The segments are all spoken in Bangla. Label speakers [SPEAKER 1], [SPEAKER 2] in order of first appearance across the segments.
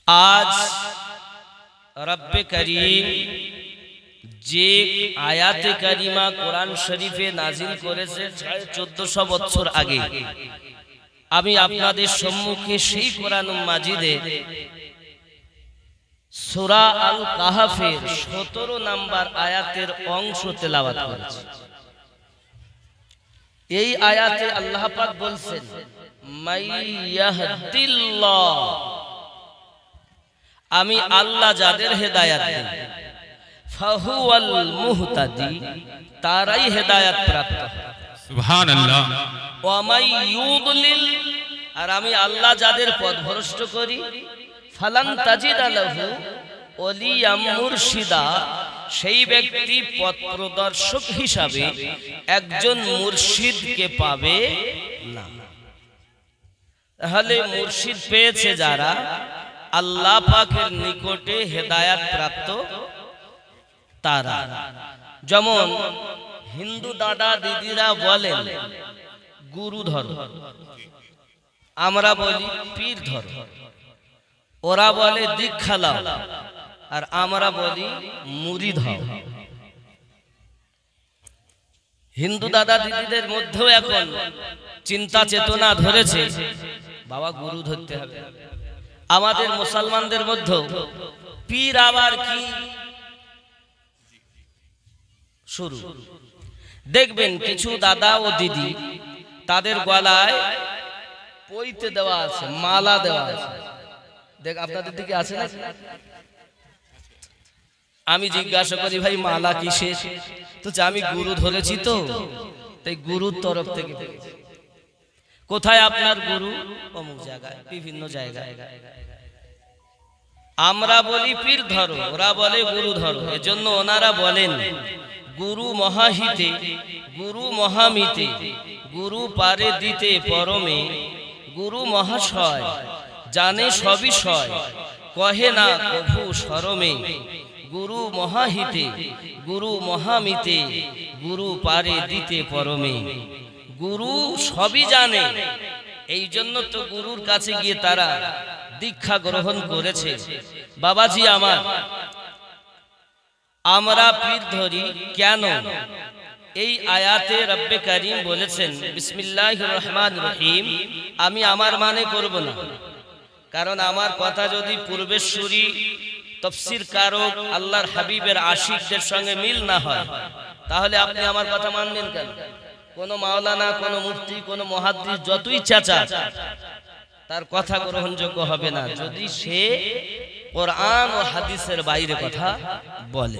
[SPEAKER 1] आज रब्बे करीम যে আয়াতে কারিমা কোরআন শরীফে নাজিল করেছে 1450 বছর আগে, আমি আপনাদের সম্মুখে সেই কোরআন মাজিদের সূরা আল কাহফের 17 নম্বর আয়াতের অংশ তেলাওয়াত করেছি। এই আয়াতে আল্লাহ পাক বলছেন, মাইয়াহদিল্লাহ, আমি আল্লাহ যাদের হেদায়েত দেই, ফাহুয়াল মুহতাদি, তারাই হেদায়েত প্রাপ্ত।
[SPEAKER 2] সুবহানাল্লাহ।
[SPEAKER 1] ওয়া মাই ইউদলিল, আর আমি আল্লাহ যাদের পথভ্রষ্ট করি, ফালান তাজিদা লাহু ওলিয়াম মুরশিদা, সেই ব্যক্তি পথ প্রদর্শক হিসাবে একজন মুর্শিদকে পাবে না। তাহলে মুর্শিদ পেয়েছে যারা, আল্লাহ পাকের নিকটে হেদায়েত প্রাপ্ত তারা। যেমন হিন্দু দাদা দিদিরা বলেন গুরু ধর্ম, আমরা বলি পীর ধর্ম। ওরা বলে দীক্ষা লাও, আর আমরা বলি মুরিদ হও। হিন্দু দাদা দিদিদের মধ্যেও এখন চিন্তা চেতনা ধরেছে, বাবা গুরু ধরতে হবে। আমাদের মুসলমানদের মধ্যে পীর আবার কি শুরু। দেখবেন কিছু দাদা ও দিদি, তাদের গলায় পইতে দেওয়া আছে, মালা দেওয়া আছে। দেখ আপনাদের দিকে আছে না? আমি জিজ্ঞাসা করি, ভাই মালা কিসের? তো আমি গুরু ধরেছি, তো তাই গুরুর তরফ থেকে। কোথায় আপনার গুরু? অমুক জায়গায়, বিভিন্ন জায়গায়। আমরা বলি পীর ধরো, ওরা বলে গুরু ধরো। এজন্য ওনারা বলেন গুরু মহাহিতে, গুরু মহামিতে, গুরু পারে দিতে পরমে, গুরু মহাশয় জানে সবিষয়, কহে না কভু শরমে। গুরু মহাহিতে, গুরু মহামিতে, গুরু পারে দিতে পরমে। গুরু সবই জানে, এই জন্য তো গুরুর কাছে গিয়ে তারা দীক্ষা গ্রহণ করেছে। বাবাজি আমার, আমরা পীর ধরি কেন? এই আয়াতে রব্বে কারীম বলেছেন, বিসমিল্লাহির রহমানির রহিম। আমি আমার মানে করব না, কারণ আমার কথা যদি পূর্বেশ্বরী তাফসীর কারক আল্লাহর হাবিবের আশিকদের সঙ্গে মিল না হয়, তাহলে আপনি আমার কথা মানবেন কেন? কোন মাওলানা, কোন মুফতি, কোন মুহাদ্দিস যতই চাচা, তার কথা গ্রহণযোগ্য হবে না যদি সে কোরআন ও হাদিসের বাইরে কথা বলে।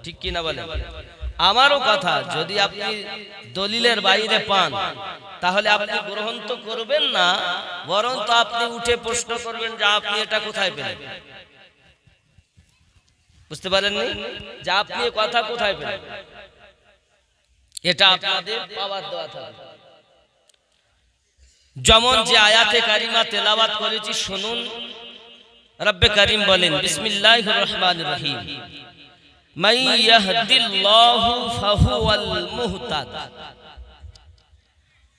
[SPEAKER 1] ঠিক কি না বলে? আমারও কথা যদি আপনি দলিলের বাইরে পান, তাহলে আপনি গ্রহণ তো করবেন না, বরং তো আপনি উঠে প্রশ্ন করবেন যে আপনি এটা কোথায় পেলেন। বুঝতে পারেননি যে আপনি কথা কোথায় পেলেন? এটা আপনাদের পাওয়ার দেওয়া থাকবে। যেমন যে আয়াতে কারিমা তেলাওয়াত করেছি শুনুন। রব্বে কারীম বলেন, বিসমিল্লাহির রহমানির রহিম, মান ইয়াহদিল্লাহু ফাহুয়াল মুহতাদ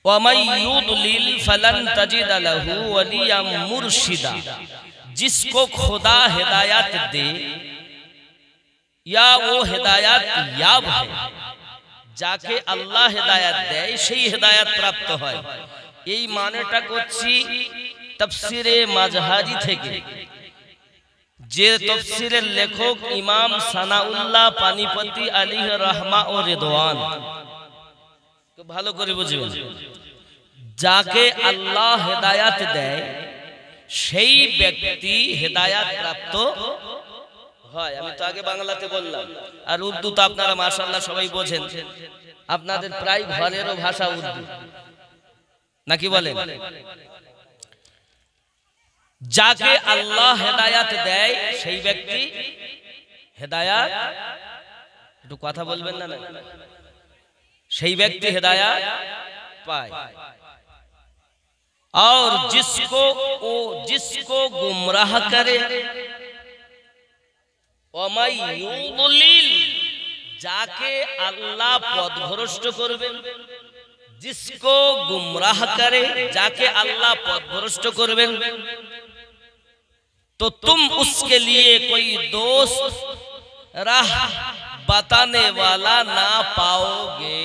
[SPEAKER 1] ওয়া মান ইউদলিল ফালান তাজিদা লাহু ওলিয়াম মুরশিদা। जिसको खुदा हिदायत दे या वो हिदायत याब है, যাকে আল্লাহ হেদায়েত দেয় সেই হেদায়েত প্রাপ্ত হয়। এই মানেটা করছি তাফসীরে মাযহারি থেকে, যে তাফসীরের লেখক ইমাম সানাউল্লাহ পানিপতি আলাইহি রাহমা ও রিদওয়ান। তো ভালো করে বুঝবেন, যাকে আল্লাহ হেদায়েত দেয় সেই ব্যক্তি হেদায়েত প্রাপ্ত হয়। আমি তো আগে বাংলাতে বললাম, আর উর্দু তো আপনারা মাশাআল্লাহ সবাই বোঝেন। আপনাদের প্রায় ঘরেরও ভাষা উর্দু, নাকি বলেন? যাকে আল্লাহ হেদায়েত দেয় সেই ব্যক্তি হেদায়েত, একটু কথা বলবেন না? সেই ব্যক্তি হেদায়েত পায়। और जिसको गुमराह करे, যাকে আল্লাহ পথভ্রষ্ট করবেন, जिसको गुमराह करे, যাকে আল্লাহ পথভ্রষ্ট করবেন, तो तुम उसके लिए कोई दोस्त राह बताने वाला ना पाओगे।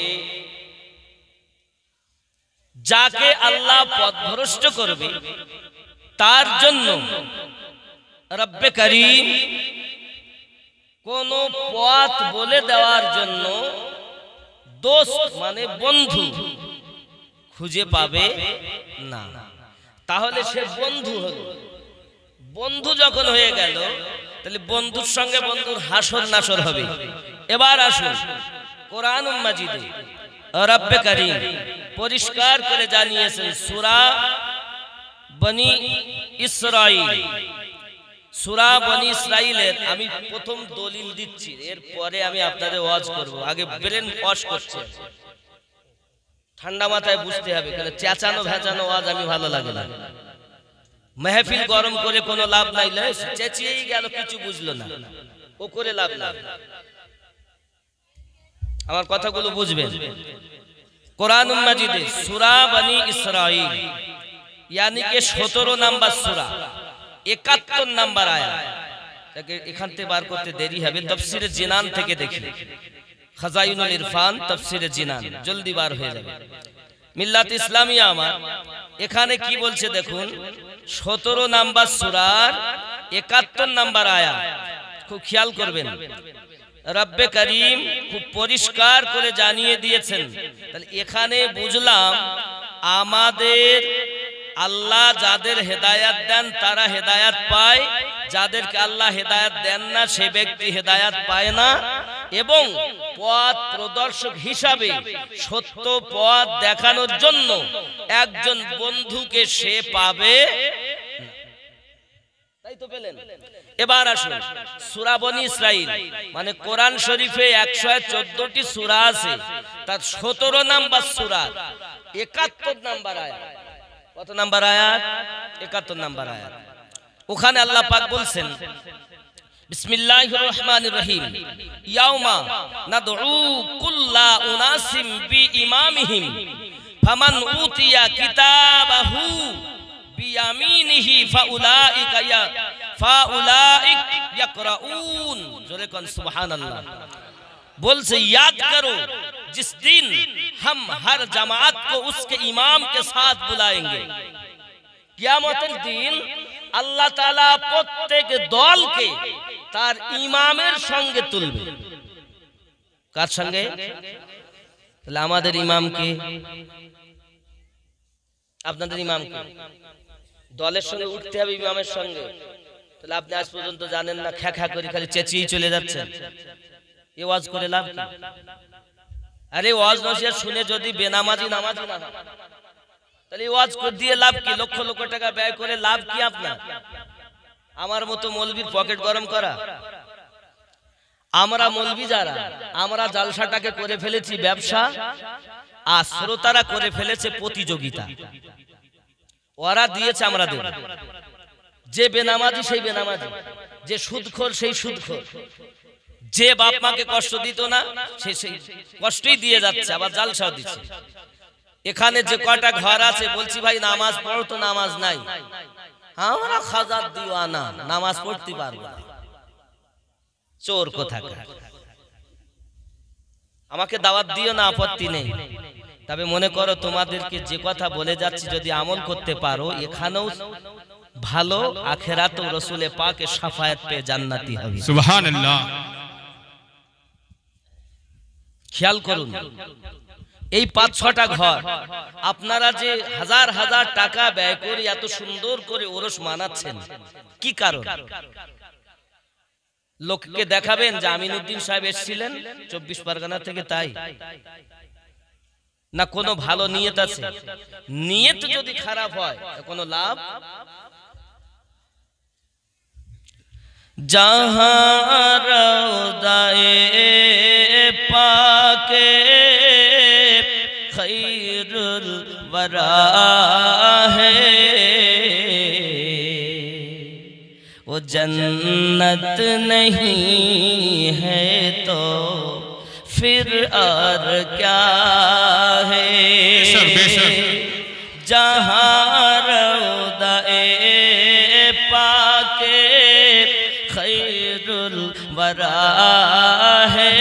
[SPEAKER 1] যাকে আল্লাহ পথভ্রষ্ট করবে তার জন্য রব্বে করিম কোন পথ বলে দেওয়ার জন্য দোস্ত মানে বন্ধু খুঁজে পাবে না। তাহলে সে বন্ধু হলো। বন্ধু যখন হয়ে গেল তাহলে বন্ধুর সঙ্গে বন্ধুর হাসর নাসর হবে। এবার আসুন কোরআন মাজিদে রব্বে করিম পরিষ্কার করে জানিয়েছেন সূরা বনি ইসরাঈল। সূরা বনি ইসরাঈলের আমি প্রথম দলিল দিচ্ছি, এরপরে আমি আপনাদের ওয়াজ করব। আগে ব্রেন ওয়াশ করছি, ঠান্ডা মাথায় বুঝতে হবে, কারণ চেঁচানো ভেঁচানো ওয়াজ আমি ভালো লাগে না। মেহফিল গরম করে কোনো লাভ নাই, চেঁচিয়েই গেল কিছু বুঝলো না, ও করে লাভ না। আমার কথাগুলো বুঝবেন। কোরআন মাজিদে সূরা বনি ইসরাঈল यानी कि 17 নাম্বার সূরা 71 নাম্বার আয়াত। তাকে এখান থেকে বার করতে দেরি হবে, তাফসীরে জিনান থেকে দেখি, খাজাইনুল ইরফান তাফসীরে জিনান, জলদি বার হয়ে যাবে। মিল্লাত ইসলামিয়া আমার এখানে কি বলছে দেখুন, 17 নাম্বার সূরার 71 নাম্বার আয়াত, খুব খেয়াল করবেন। রব্বে করিম খুব পরিষ্কার করে জানিয়ে দিয়েছেন। তাহলে এখানে বুঝলাম আমাদের আল্লাহ যাদের হেদায়াত দেন তারা হেদায়াত পায়, যাদেরকে আল্লাহ হেদায়াত দেন না সে ব্যক্তি হেদায়াত পায় না। এবং পথ প্রদর্শক হিসাবে সত্য পথ দেখানোর জন্য একজন বন্ধুকে সে পাবে। তাই তো পেলেন। এবার আসুন সূরা বনি ইসরাঈল মানে কোরআন শরীফে 114টি সূরা আছে, তার 17 নাম্বার সূরা 71 নাম্বার আয়াত। কত নাম্বার আয়াত? 71 নাম্বার আয়াত। ওখানে আল্লাহ পাক বলছেন বিসমিল্লাহির রহমানির রহিম ইয়াউমা নাদউ কুল্লা উনাসিম বিইমামিহিম ফামান উতিয়া কিতাবাহু বিয়ামিনিহি ফাউলাইকা ইয়াকরাউন। জোরে কোন সুবহানাল্লাহ। बोलसे याद करो जिस दिन हम हर जमात को उसके इमाम के साथ बुलाएंगे। কিয়ামতের দিন আল্লাহ তাআলা প্রত্যেক দলকে তার ইমামের সঙ্গে তুলবে। কার সঙ্গে? তাহলে আমাদের ইমাম কে? আপনাদের ইমাম কে? দলের সঙ্গে উঠতে হবে ইমামের সঙ্গে। তাহলে আপনি আজ পর্যন্ত জানেন না, খ্যা খ্যা করে খালি চেঁচিয়ে চলে যাচ্ছেন। ये वाज करे लाभ की? अरे वाज नसीहत শুনে যদি বেনামাজি নামাজি না হয় তাহলে ওয়াজ করে দিয়ে লাভ কি? লক্ষ লক্ষ টাকা ব্যয় করে লাভ কি আপনার? আমার মতো মৌলবীর পকেট গরম করা। আমরা মৌলবী যারা, আমরা জালসাটাকে করে ফেলেছি ব্যবসা, আর শ্রোতারা করে ফেলেছে প্রতিযোগিতা। ওরা দিয়েছে আমরা দেব। যে বেনামাজি সেই বেনামাজি, যে সুদখোর সেই সুদখোর, যে বাপ মাকে কষ্ট দিত না সে সেই কষ্টই দিয়ে যাচ্ছে, আবার জালসাও দিচ্ছে। এখানে যে কয়টা ঘর আছে বলছি ভাই নামাজ পড়ো, তো নামাজ নাই। আমরা খাজাত দিওয়ানা, নামাজ পড়তে পারবো না। চোর কোথাকার। আমাকে দাওয়াত দিও না, আপত্তি নেই, তবে মনে করো তোমাদেরকে যে কথা বলে যাচ্ছি যদি আমল করতে পারো এখানেও ভালো, আখিরাতেও রাসূলে পাকের শাফায়াত পেয়ে জান্নাতি হবে।
[SPEAKER 2] সুবহানাল্লাহ।
[SPEAKER 1] খেয়াল করুন, এই ৫-৬টা ঘর আপনারা যে হাজার হাজার টাকা ব্যয় করে এত সুন্দর করে ওরস মানাচ্ছেন, কি কারণ? লোককে দেখাবেন যে আমিনউদ্দিন সাহেব এসেছিলেন ২৪ পরগনা থেকে, তাই না কোনো ভালো নিয়ত আছে? নিয়ত যদি খারাপ হয় কোনো লাভ। जहाँ रौदाए पाके खैरुल वरा है, वो जन्नत नहीं है तो फिर और क्या है। जहाँ रौदाए पाके खैरुल वरा है,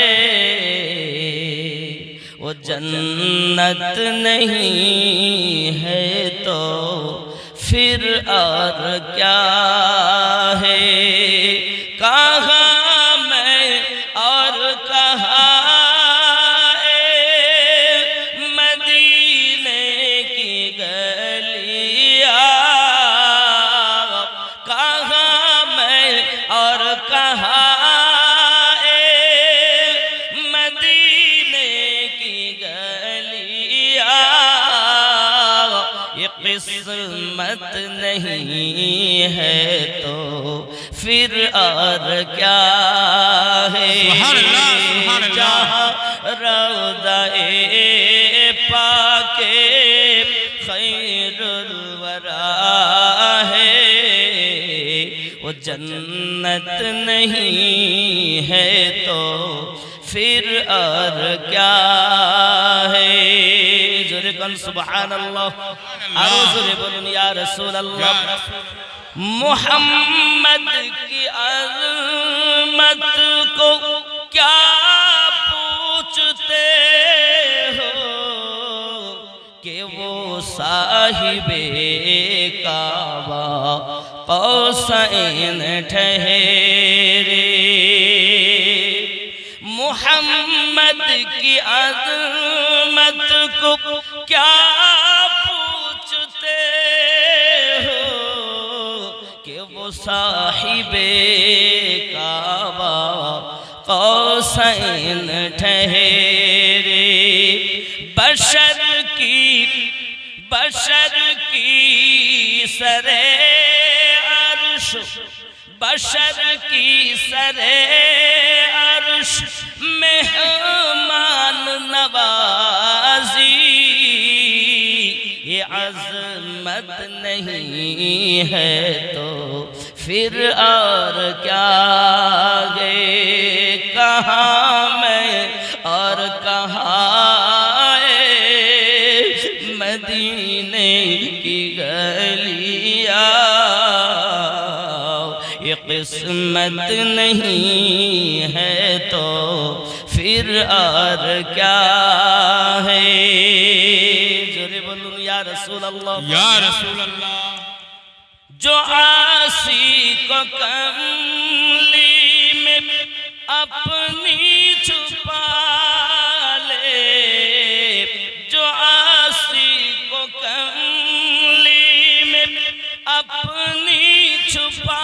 [SPEAKER 1] वो जन्नत नहीं है तो फिर और क्या है। कहाँ मैं और कहाँ मदीने की गलियाँ, कहाँ मैं और कहाँ मदीने की गलियाँ, ये किस्मत नहीं है तो फिर और क्या है। जहाँ रौज़ा-ए पाके खैरुल वरा है, वो जन्नत नहीं है तो फिर और क्या है। जोरे कल सुभान अल्लाह, जोरे बोलूं या रसूल अल्लाह। मोहम्मद की अज़मत को क्या पूछते हो कि वो साहिबे काबा कौसैन ठहरे। मोहम्मद की अज़मत को क्या पूछते हो कि वो साहिबे काबा कौसैन ठहरे। बशर की सरे अर्श, बशर की सरे अर्श मेहमान नवाजी, ये अज़मत नहीं है तो फिर और क्या गए। कहाँ मैं और कहाँ मदीने की गलियाँ, ये किस्मत नहीं है तो फिर और क्या है। जोरे बोलूं या रसूल अल्लाह,
[SPEAKER 2] या रसूल अल्लाह।
[SPEAKER 1] जो आसी को कमली में अपनी छुपा ले, जो आसी को कमली में अपनी छुपा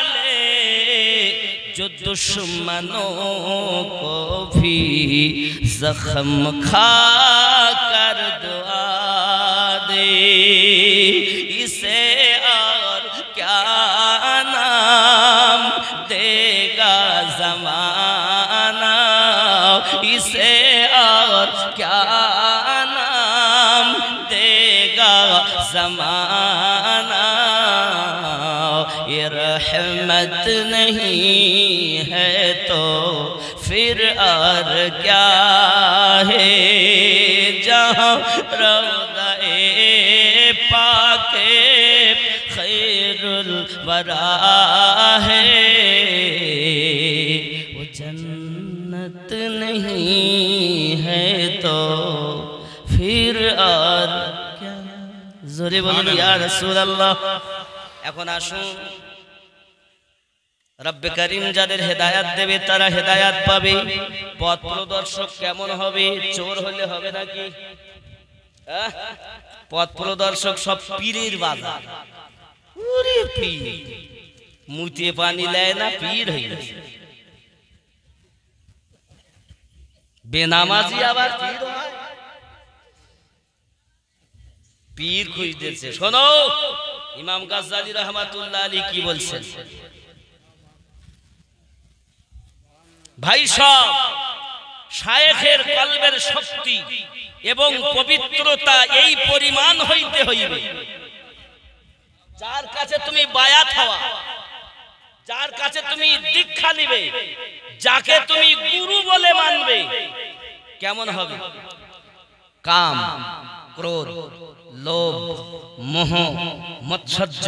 [SPEAKER 1] ले, जो दुश्मनों को भी जख्म खा कर दुआ दे, इसे और क्या नाम देगा ज़माना, इसे और क्या नाम देगा ज़माना। ये रहमत नहीं है तो फिर और क्या है। जहाँ रौज़ा-ए पाके खैरुल वरा है, वो जन्नत नहीं है तो फिर और क्या। जोरे बोलूं या रसूल अल्लाह। এখন আসুন, রব্বে করিম যাদের হেদায়েত দেবে তারা হেদায়েত পাবে। পথ প্রদর্শক কেমন হবে? চোর হলে হবে নাকি? পথ প্রদর্শক সব পীরের বাজার। ওরে পীর মুতে পানি লেয় না, পীর হইল। বেনামাজি আবার পীর হয়। পীর খুঁজতেছে। শোনো ইমাম গাজ্জালী রহমাতুল্লাহ আলাইহি কি বলছেন। ভাই সব শায়েখের কলবের শক্তি এবং পবিত্রতা এই পরিমাণ হইতে হইবে, যার কাছে তুমি বায়াত হওয়া, যার কাছে তুমি দীক্ষা নিবে, যাকে তুমি গুরু বলে মানবে, কেমন হবে? কাম, ক্রোধ, লোভ, মোহ, মৎসর্য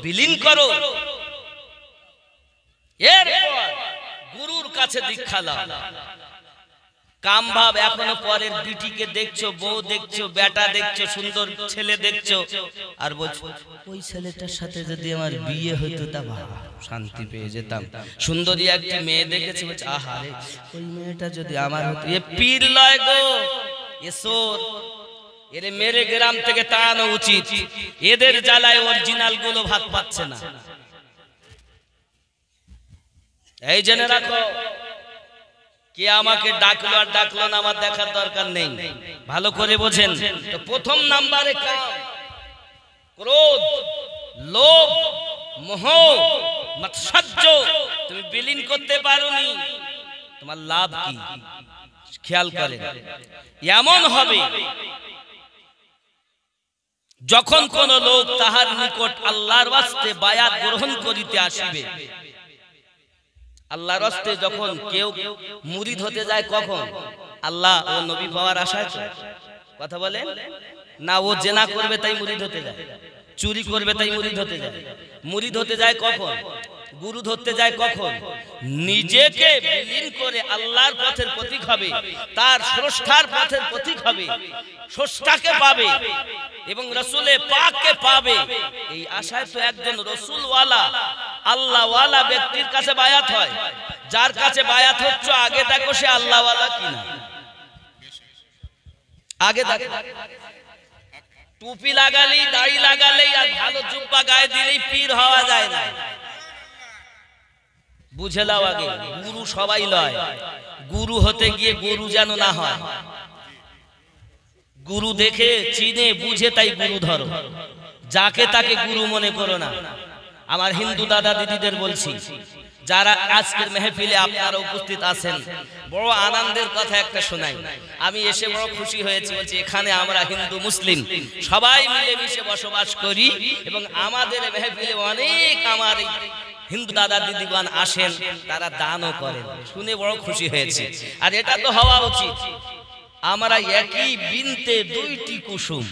[SPEAKER 1] বিলীন করো। এরপর গুরুর কাছে দীক্ষা লাও। কাম ভাব এখনো পরের বিটিকে দেখছো, বউ দেখছো, বেটা দেখছো, সুন্দর ছেলে দেখছো, আর বলছো ওই ছেলেটার সাথে যদি আমার বিয়ে হইতো তা শান্তি পেয়ে যেতাম। সুন্দরী একটি মেয়ে দেখেছি, বলছে আহারে ওই মেয়েটা যদি আমার হতো। এ পীর লয় গো, এ সোর। এরে মেরে গ্রাম থেকে তাড়ানো উচিত। এদের জ্বালায় অরিজিনাল গুলো ভাত পাচ্ছে না। এই জেনে রাখো, কে আমাকে ডাকলো আর ডাকলো না আমার দেখার দরকার নেই, ভালো করে বোঝেন। তো প্রথম নাম্বারে কাম, ক্রোধ, লোভ, মোহ, মাৎসর্য তুমি বিলীন করতে পারোনি, তোমার লাভ কি? খেয়াল করেন, এমন হবে যখন কোন লোক তাহার নিকট আল্লাহর ওয়াস্তে বায়াত গ্রহণ করিতে আসিবে। আল্লাহর ওয়াস্তে যখন কেউ মুরিদ হতে যায়, কখন? আল্লাহ ও নবী পাওয়ার আশায়। কথা বলেন না, ও জেনা করবে তাই মুরিদ হতে যায়, চুরি করবে তাই মুরিদ হতে যায়। মুরিদ হতে যায় কখন? গুরু ধরতে যায় কখন? নিজেকে বিলীন করে আল্লাহর পথের প্রতীক হবে, তার স্রষ্টার পথের প্রতীক হবে, স্রষ্টাকে পাবে এবং রাসূলে পাককে পাবে। এই আশায় তো একজন রাসূলওয়ালা আল্লাহওয়ালা ব্যক্তির কাছে বায়াত হয়। যার কাছে বায়াত হচ্ছে আগে দেখো সে আল্লাহওয়ালা কিনা। আগে দেখো, টুপি লাগালেই, দাড়ি লাগালেই আর ভালো জুব্বা গায়ে দিলেই পীর হওয়া যায় না। বুঝে নাও, আগে গুরু সবাই লয়। গুরু হতে গিয়ে গুরু যেন না হয়। গুরু দেখে চিনে বুঝে তাই গুরু ধরো, যাকে তাকে গুরু মনে করো না। আমার হিন্দু দাদা দিদিদের বলছি, যারা আজকের মেহফিলে আপনারা উপস্থিত আছেন, বড় আনন্দের কথা একটা শোনাই। আমি এসে বড় খুশি হয়েছি। বলছি এখানে আমরা হিন্দু মুসলিম সবাই মিলেমিশে বসবাস করি এবং আমাদের মেহফিলে অনেক আমার হিন্দু দাদা দিদিগণ আসেন, তারা দানও করেন। শুনে বড় খুশি হয়েছে। আর এটা তো হওয়া উচিত। আমরা একই বৃন্তে দুইটি কুসুম,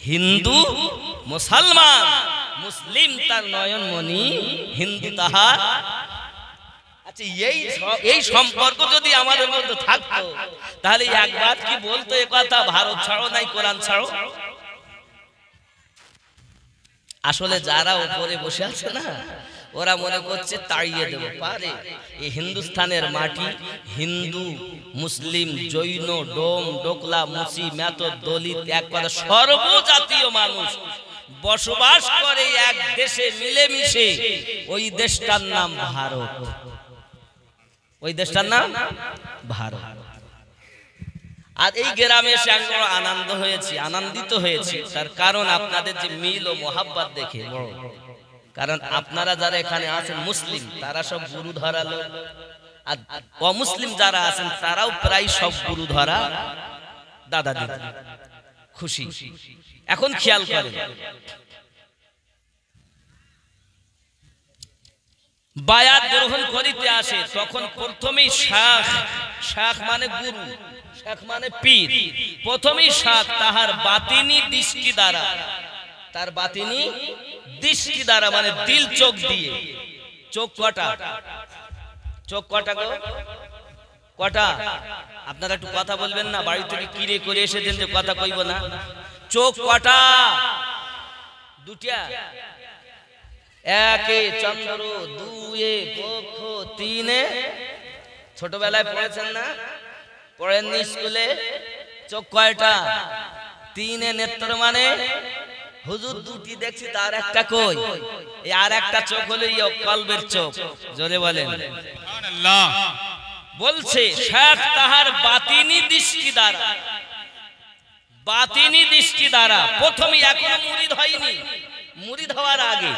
[SPEAKER 1] হিন্দু মুসলমান, মুসলিম তার নয়নমণি, হিন্দু তাহার। আচ্ছা, এই সম্পর্ক যদি আমাদের মধ্যে থাকতো তাহলে একবার কি বলতো এ কথা, ভারত ছাড়ো নাই কোরআন ছাড়ো? আসলে যারা উপরে বসে আছে না, ওরা মনে করছে তাড়িয়ে দেব পারে। এই হিন্দুস্তানের মাটি হিন্দু, মুসলিম, জৈন, ডোম, ডোকলা, মুসি, মেতর, দলিত, এক কথা সর্বজাতীয় মানুষ বসবাস করে এক দেশে মিলেমিশে। ওই দেশটার নাম ভারত। ওই দেশটার নাম ভারত। আর এই গ্রামে এসে আমি বড় আনন্দ হয়েছি, আনন্দিত হয়েছি। তার কারণ আপনাদের যে মিল ও মোহাব্বত দেখে বড়। কারণ আপনারা যারা এখানে আছেন মুসলিম, তারা সব গুরু ধরা লোক, আর অমুসলিম যারা আছেন তারাও প্রায় সব গুরু ধরা দাদা দিদি। খুশি। এখন খেয়াল করেন, বায়াত গ্রহণ করিতে আসে তখন প্রথমেই শাখ, শাখ মানে গুরু, শাখ মানে পীর। প্রথমেই শাখ তাহার বাতিনি দৃষ্টি দ্বারা, তার বাতিনি দৃষ্টি দ্বারা মানে দিল চোখ দিয়ে। চোখ কটা? চোখ কটা গো? কটা? আপনারা একটু কথা বলবেন না? বাড়ি থেকে কিরে করে এসেছেন যে কথা কইব না। চোখ কটা? দুটা। একে চন্দ্র, দুয়ে পক্ষ, তিনে ছোটবেলায় পড়েছেন না? পড়েননি স্কুলে? চোখ কয়টা? তিনে নেত্র মানে হুজুর দুটি দেখছি, তার একটা কই? এই আর একটা চোখ হলো কলবের চোখ। জোরে বলেন সুবহানাল্লাহ। বলছে শাখ তাহার বাতিনি দৃষ্টি দ্বারা, বাতিনি দৃষ্টি দ্বারা প্রথমে, এখনো মুরিদ হয়নি, মুরিদ হওয়ার আগে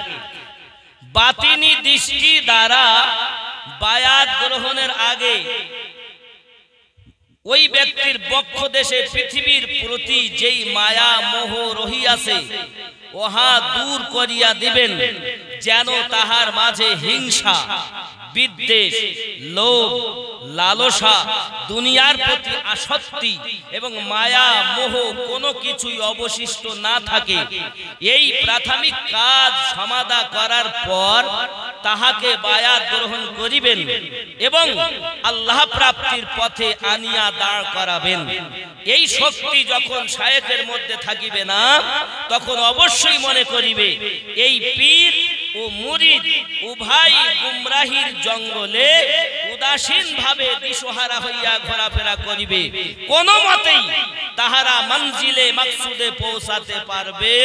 [SPEAKER 1] বাতিনি দৃষ্টি দ্বারা বায়াত গ্রহণের আগে ওই ব্যক্তির বক্ষ দেশে পৃথিবীর প্রতি যেই মায়া মোহ রহিয়াছে ওহা দূর করিয়া দিবেন, যেন তাহার মাঝে হিংসা, বিদ্বেষ, লোভ, লালসা, দুনিয়ার প্রতি আসক্তি এবং মায়া মোহ কোনো কিছুই অবশিষ্ট না থাকে। এই প্রাথমিক কাজ সমাধা করার পর তাহাকে বায়াত গ্রহণ করিবেন এবং আল্লাহ প্রাপ্তির পথে আনিয়া দাঁড় করাবেন। এই শক্তি যখন শায়েখের মধ্যে থাকিবে না, তখন অবশ্যই মনে করিবে এই পীর ও মুরিদ উভয় গুমরাহির জঙ্গলে উদাসীন ভাবে দিশহারা হইয়া ঘোরাফেরা করিবে, কোন মতেই তাহারা মঞ্জিলে মাকসুদে পৌঁছাতে পারবে।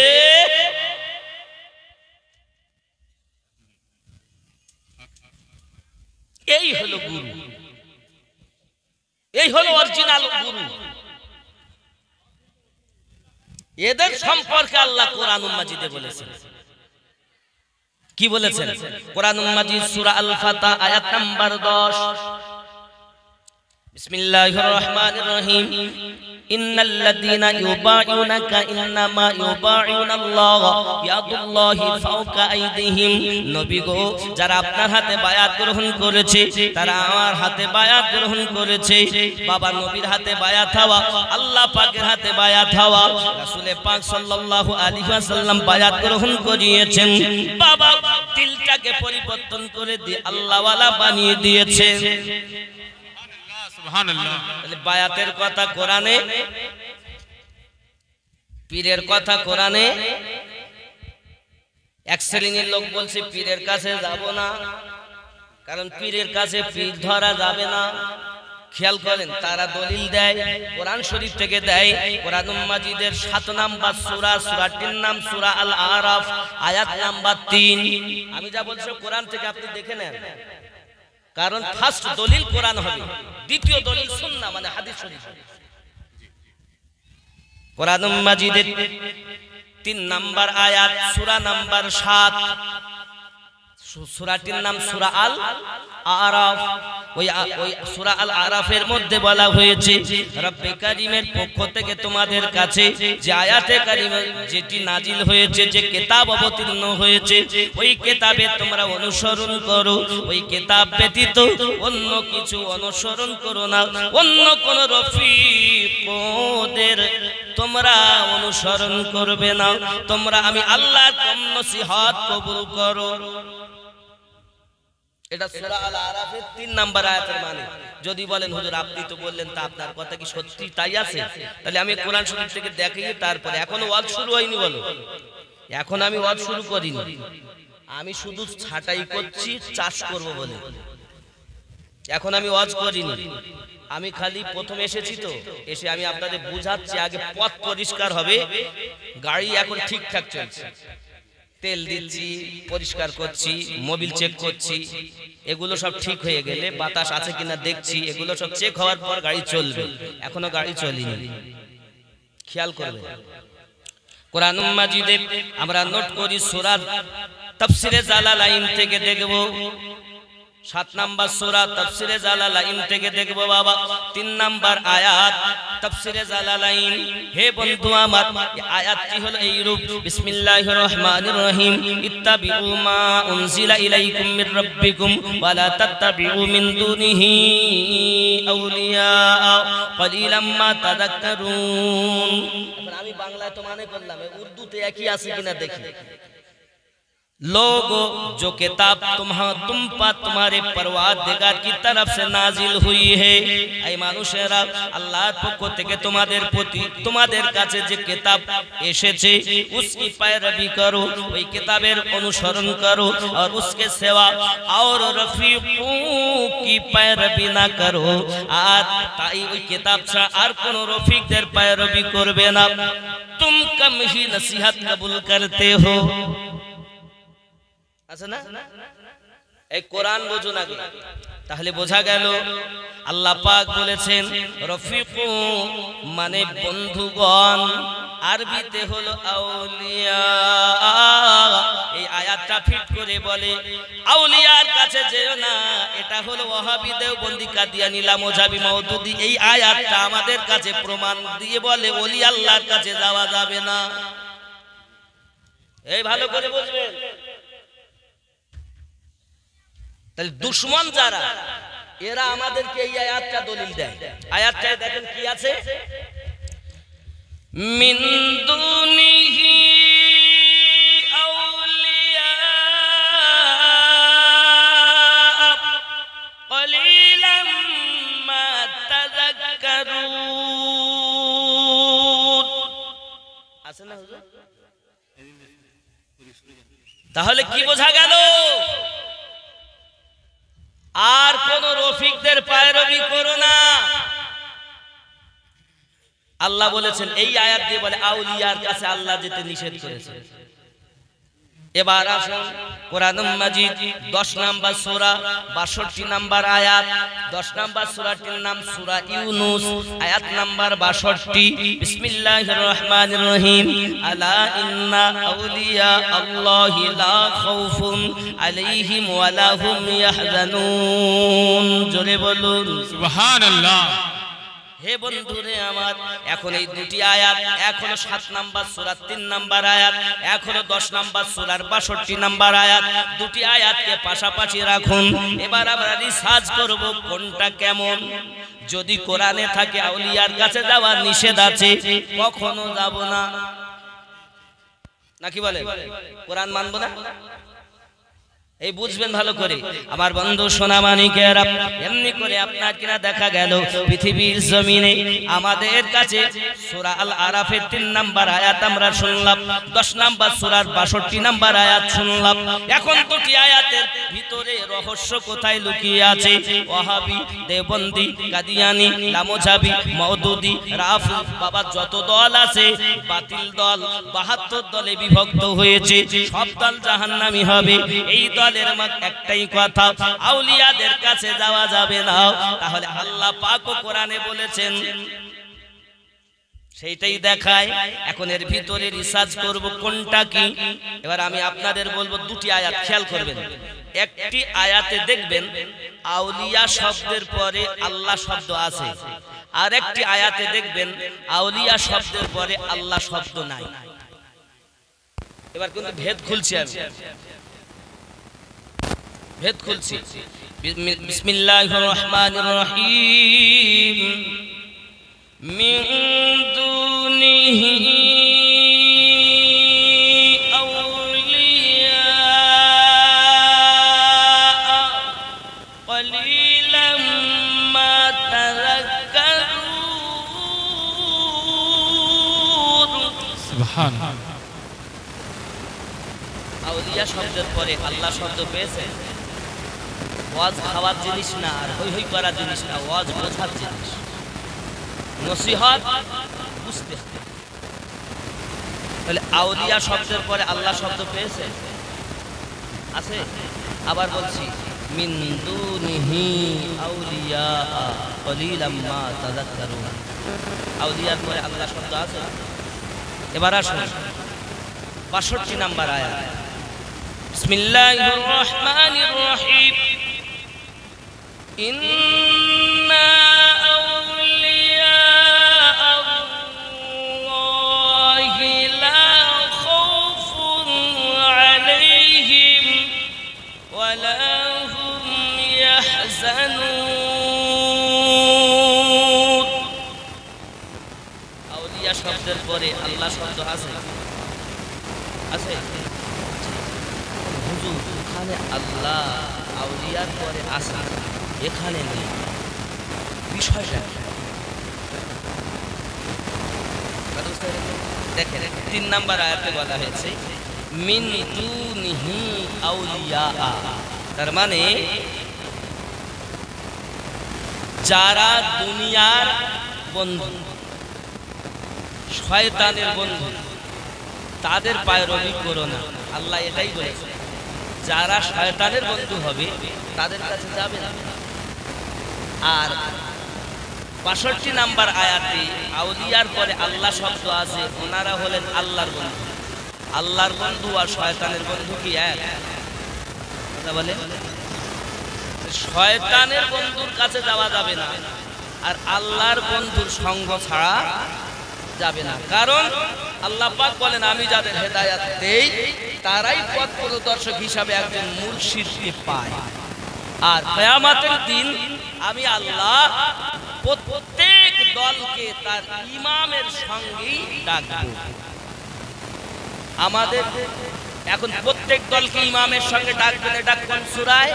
[SPEAKER 1] এই হলো গুরু, এই হলো অরিজিনাল গুরু। এদের সম্পর্কে আল্লাহ কোরআনুল মাজিদে বলেছেন। কি বলেছেন? কোরআনুল মাজিদ সূরা আল ফাতহ আয়াত নাম্বার 10, বিসমিল্লাহির রহমানির রহিম, ইন্নাল্লাযীনা ইউবাইউনাকা ইন্নামা ইউবাইউনাল্লাহ ইয়াদুল্লাহি ফাওকা আইদিহিম। নবী গো, যারা আপনার হাতে বায়াত গ্রহণ করেছে তারা আমার হাতে বায়াত গ্রহণ করেছে। বাবা নবীর হাতে বায়াত হওয়া, আল্লাহ পাকের হাতে বায়াত হওয়া, রাসূল পাক সাল্লাল্লাহু আলাইহি ওয়াসাল্লাম বায়াত গ্রহণ করিয়েছেন। বাবা দিলটাকে পরিবর্তন করে দিয়ে আল্লাহ ওয়ালা বানিয়ে দিয়েছে। বায়াতের কথা কোরআনে, পীরের কথা কোরআনে। এক শ্রেণীর লোক বলছে পীরের কাছে যাব না, কারণ পীরের কাছে পীর ধরা যাবে না। খেয়াল করেন, তারা দলিল দেয় কোরআন শরীফ থেকে দেয়। কোরআনুল মাজিদের 7 নাম্বার সূরা, সূরাটির নাম সূরা আল আরাফ, আয়াত নাম্বার 3। আমি যা বলছি কোরআন থেকে আপনি দেখে নেন, কারণ ফার্স্ট দলিল কোরআন হবে, দ্বিতীয় দলিল সুন্নাহ মানে হাদিস শরীফ। কোরআনুল মাজিদের 3 নাম্বার আয়াত, সূরা নাম্বার 7, সূরাটির নাম সূরা আল আরাফ। ওই সূরা আল আরাফের মধ্যে বলা হয়েছে রব্বে কারীমের পক্ষ থেকে তোমাদের কাছে যে আয়াতে কারিমা যেটি নাজিল হয়েছে, যে কিতাব অবতীর্ণ হয়েছে, ওই কিতাবে তোমরা অনুসরণ করো। ওই কিতাব ব্যতীত অন্য কিছু অনুসরণ করো না, অন্য কোন রফিকদের তোমরা অনুসরণ করবে না। তোমরা আমি আল্লাহর নসিহত কবুল করো। এটা সূরা আল আরাফের 3 নাম্বার আয়াতের মানে। যদি বলেন হুজুর আপনি তো বললেন, তা আপনার কথা কি সত্যি তাই আছে? তাহলে আমি কোরআন শরীফ থেকে দেখিয়ে তারপরে, এখনো ওয়াজ শুরু হয়নি বলো, এখন আমি ওয়াজ শুরু করিনি, আমি শুধু ছাটাই করছি চাষ করব বলে, এখন আমি ওয়াজ করিনি। আমি খালি প্রথম এসেছি তো, এসে আমি আপনাদের বুঝাচ্ছি, আগে পথ পরিষ্কার হবে। গাড়ি এখন ঠিকঠাক চলছে, তেল দিচ্ছি, পরিষ্কার করছি, মোবিল চেক করছি, এগুলো সব ঠিক হয়ে গেলে বাতাস আছে কিনা দেখছি, এগুলো সব চেক হওয়ার পর গাড়ি চলবে। এখনো গাড়ি চলেনি, খেয়াল করবে। কোরআনুল মাজিদে আমরা নোট করি সূরা তাফসীরে জালালাইন থেকে দেখব, 7 নাম্বার সূরা তাফসীরে জালালাইন থেকে দেখব বাবা, 3 নাম্বার আয়াত তাফসীরে জালালাইন। হে বন্ধু আমার, আয়াতটি হলো এই রূপ, বিসমিল্লাহির রহমানির রহিম, ইত্তাবিউ মা উনজিলা ইলাইকুম মির রাব্বিকুম ওয়া লা তাত্তাবিউ মিন দুনিহি আউলিয়া ক্বালিলাম মা তাযাক্কারুন। আমি বাংলায় তো মানে করলাম, উর্দুতে একই আছে কিনা দেখি। लोगो जो किताब तुम पर तुम्हारे परवारदिगार की तरफ से नाजिल हुई है, ऐ মানুষেরা আল্লাহর পক্ষ থেকে তোমাদের প্রতি তোমাদের কাছে যে কিতাব এসেছে उसकी पैरवी करो, ওই কিতাবের অনুসরণ করো, और उसके सिवा और रफीकों की पैरवी ना करो। আর তাই ওই কিতাব ছাড়া আর কোন রফিকদের पैरवी করবে না। तुम कम ही नसीहत कबूल करते हो। আছে না? এই কোরআন বুঝুন আগে, তাহলে বোঝা গেল আল্লাহ পাক বলেছেন রফিকু মানে বন্ধুগণ, আরবিতে হলো আউলিয়া। এই আয়াতটা ফিট করে বলে আউলিয়ার কাছে যেও না, এটা হলো ওয়াহাবি দেওবন্দি কাদিয়ানী লামোজাবি মাউদুদি। এই আয়াতটা আমাদের কাছে প্রমাণ দিয়ে বলে ওলি আল্লাহর কাছে যাওয়া যাবে না। এই ভালো করে বুঝবেন। তাহলে দুশমন যারা, এরা আমাদেরকে এই আয়াতটা দলিল দেয়। আয়াতটায় দেখেন কি আছে, মিন দুনিহি আউলিয়া তাহলে কি বোঝা গেল? আর কোন রফিকদের পায়রবি করো না। আল্লাহ বলেছেন, এই আয়াত দিয়ে বলে আউলিয়ার কাছে আল্লাহ যেতে নিষেধ করেছে। এবার আসুন কোরআন মাজিদ 10 নম্বর সূরা 62 নম্বর আয়াত। 10 নম্বর সূরাটির নাম সূরা ইউনূস, আয়াত নাম্বার 62। বিসমিল্লাহির রহমানির রহিম। আলা ইন্না আউলিয়া আল্লাহি লা খাউফুন আলাইহিম ওয়া লা হুম ইয়াহজানুন। জোরে বলুন
[SPEAKER 2] সুবহানাল্লাহ।
[SPEAKER 1] হে বন্ধুরে আমার, এখন এই দুটি আয়াত, এক হলো 7 নম্বর সূরা 3 নম্বর আয়াত, এক হলো 10 নম্বর সূরার 62 নম্বর আয়াত। দুটি আয়াতকে পাশাপাশি রাখুন। এবার আমরা রিসার্চ করব কোনটা কেমন। যদি কোরআনে থাকে আউলিয়ার কাছে যাওয়ার নিষেধ আছে, কখনো যাব না, নাকি বলে কোরআন মানব না? এই বুঝবেন ভালো করে আমার বন্ধু সোনামানিকেরা। এমনি করে আপনার কিনা দেখা গেল পৃথিবীর জমিনে আমাদের কাছে সূরা আল আরাফের 3 নম্বর আয়াত আমরা শুনলাম, 10 নম্বর সূরার 62 নম্বর আয়াত শুনলাম। এখন দুটি আয়াতের ভিতরে রহস্য কোথায় লুকিয়ে আছে? ওয়াহাবি, দেওবন্দি, কাদিয়ানি, লামোজাবি, মওদুদি, রাফি বাবা যত দল আছে, বাতিল দল 72 দলে বিভক্ত হয়েছে। সব দল জাহান্নামী হবে। এই দলের একটাই কথা, আউলিয়াদের কাছে যাওয়া যাবে না। তাহলে আল্লাহ পাক কোরআনে বলেছেন, সেইটাই দেখায়। এখন এর ভিতরে রিসার্চ করব কোনটা কি। এবার আমি আপনাদের বলবো দুটি আয়াত খেয়াল করবেন। একটি আয়াতে দেখবেন আউলিয়া শব্দের পরে আল্লাহ শব্দ আছে, আর একটি আয়াতে দেখবেন আউলিয়া শব্দের পরে আল্লাহ শব্দ নাই। এবার কিন্তু ভেদ খুলছি, আমি ভেদ খুলছি। বিসমিল্লাহির রহমানির রহিম। মিন দুনিহি আউলিয়া কলিলাম মা তাযাক্কারুন।
[SPEAKER 2] সুবহানাল্লাহ।
[SPEAKER 1] আউলিয়া শব্দের পরে আল্লাহ শব্দ পেয়েছে। ওয়াজ খাওয়ার জিনিস না, আর হই হই করার জিনিস না, ওয়াজ বোঝার জিনিস, নসিহত বুঝতে হবে। তাহলে আউলিয়া শব্দের পরে আল্লাহ শব্দ পেয়েছে, আছে। আবার বলছি, মিন দুনিহি আউলিয়া কলিলাম মা তাযাক্কারুন। আউলিয়ার পরে আল্লাহ শব্দ আছে। এবার আসুন 62 নম্বর আয়াত। বিসমিল্লাহির রহমানির রহিম। ইন্না আউলিয়া আল্লাহি লা খাউফুন আলাইহিম ওয়া লা হুম ইয়াহজানুন। আউলিয়া শব্দের পরে আল্লাহ শব্দ আছে, আছে। হুজুর ওখানে আল্লাহ আউলিয়ার পরে আছে, এখানে নেই, বিষয়টা দেখেন। 3 নম্বর আয়াতে বলা হয়েছে মিন দুনিহি আউলিয়া, তার মানে যারা দুনিয়ার বন্ধু, শয়তানের বন্ধু, তাদের পায়রবি করো না। আল্লাহ এটাই বলেছে, যারা শয়তানের বন্ধু হবে তাদের কাছে যাবে না। আর 62 নম্বর আয়াতে আউলিয়ার পরে আল্লাহ শব্দ আছে, ওনারা হলেন আল্লাহর বন্ধু। আল্লাহর বন্ধু আর শয়তানের বন্ধু কি এক? কথা বলে, শয়তানের বন্ধুর কাছে যাওয়া যাবে না, আর আল্লাহর বন্ধুর সঙ্গ ছাড়া যাবে না। কারণ আল্লাহ পাক বলেন, আমি যাদের হেদায়েত দেই তারাই পথ প্রদর্শক হিসাবে একজন মুর্শিদকে পায়। আর কিয়ামতের দিন আমি আল্লাহ প্রত্যেক দলকে তার ইমামের সঙ্গেই ডাকবো। আমাদের এখন প্রত্যেক দলকে ইমামের সঙ্গে ডাকবেন। এটা কোন সূরায়?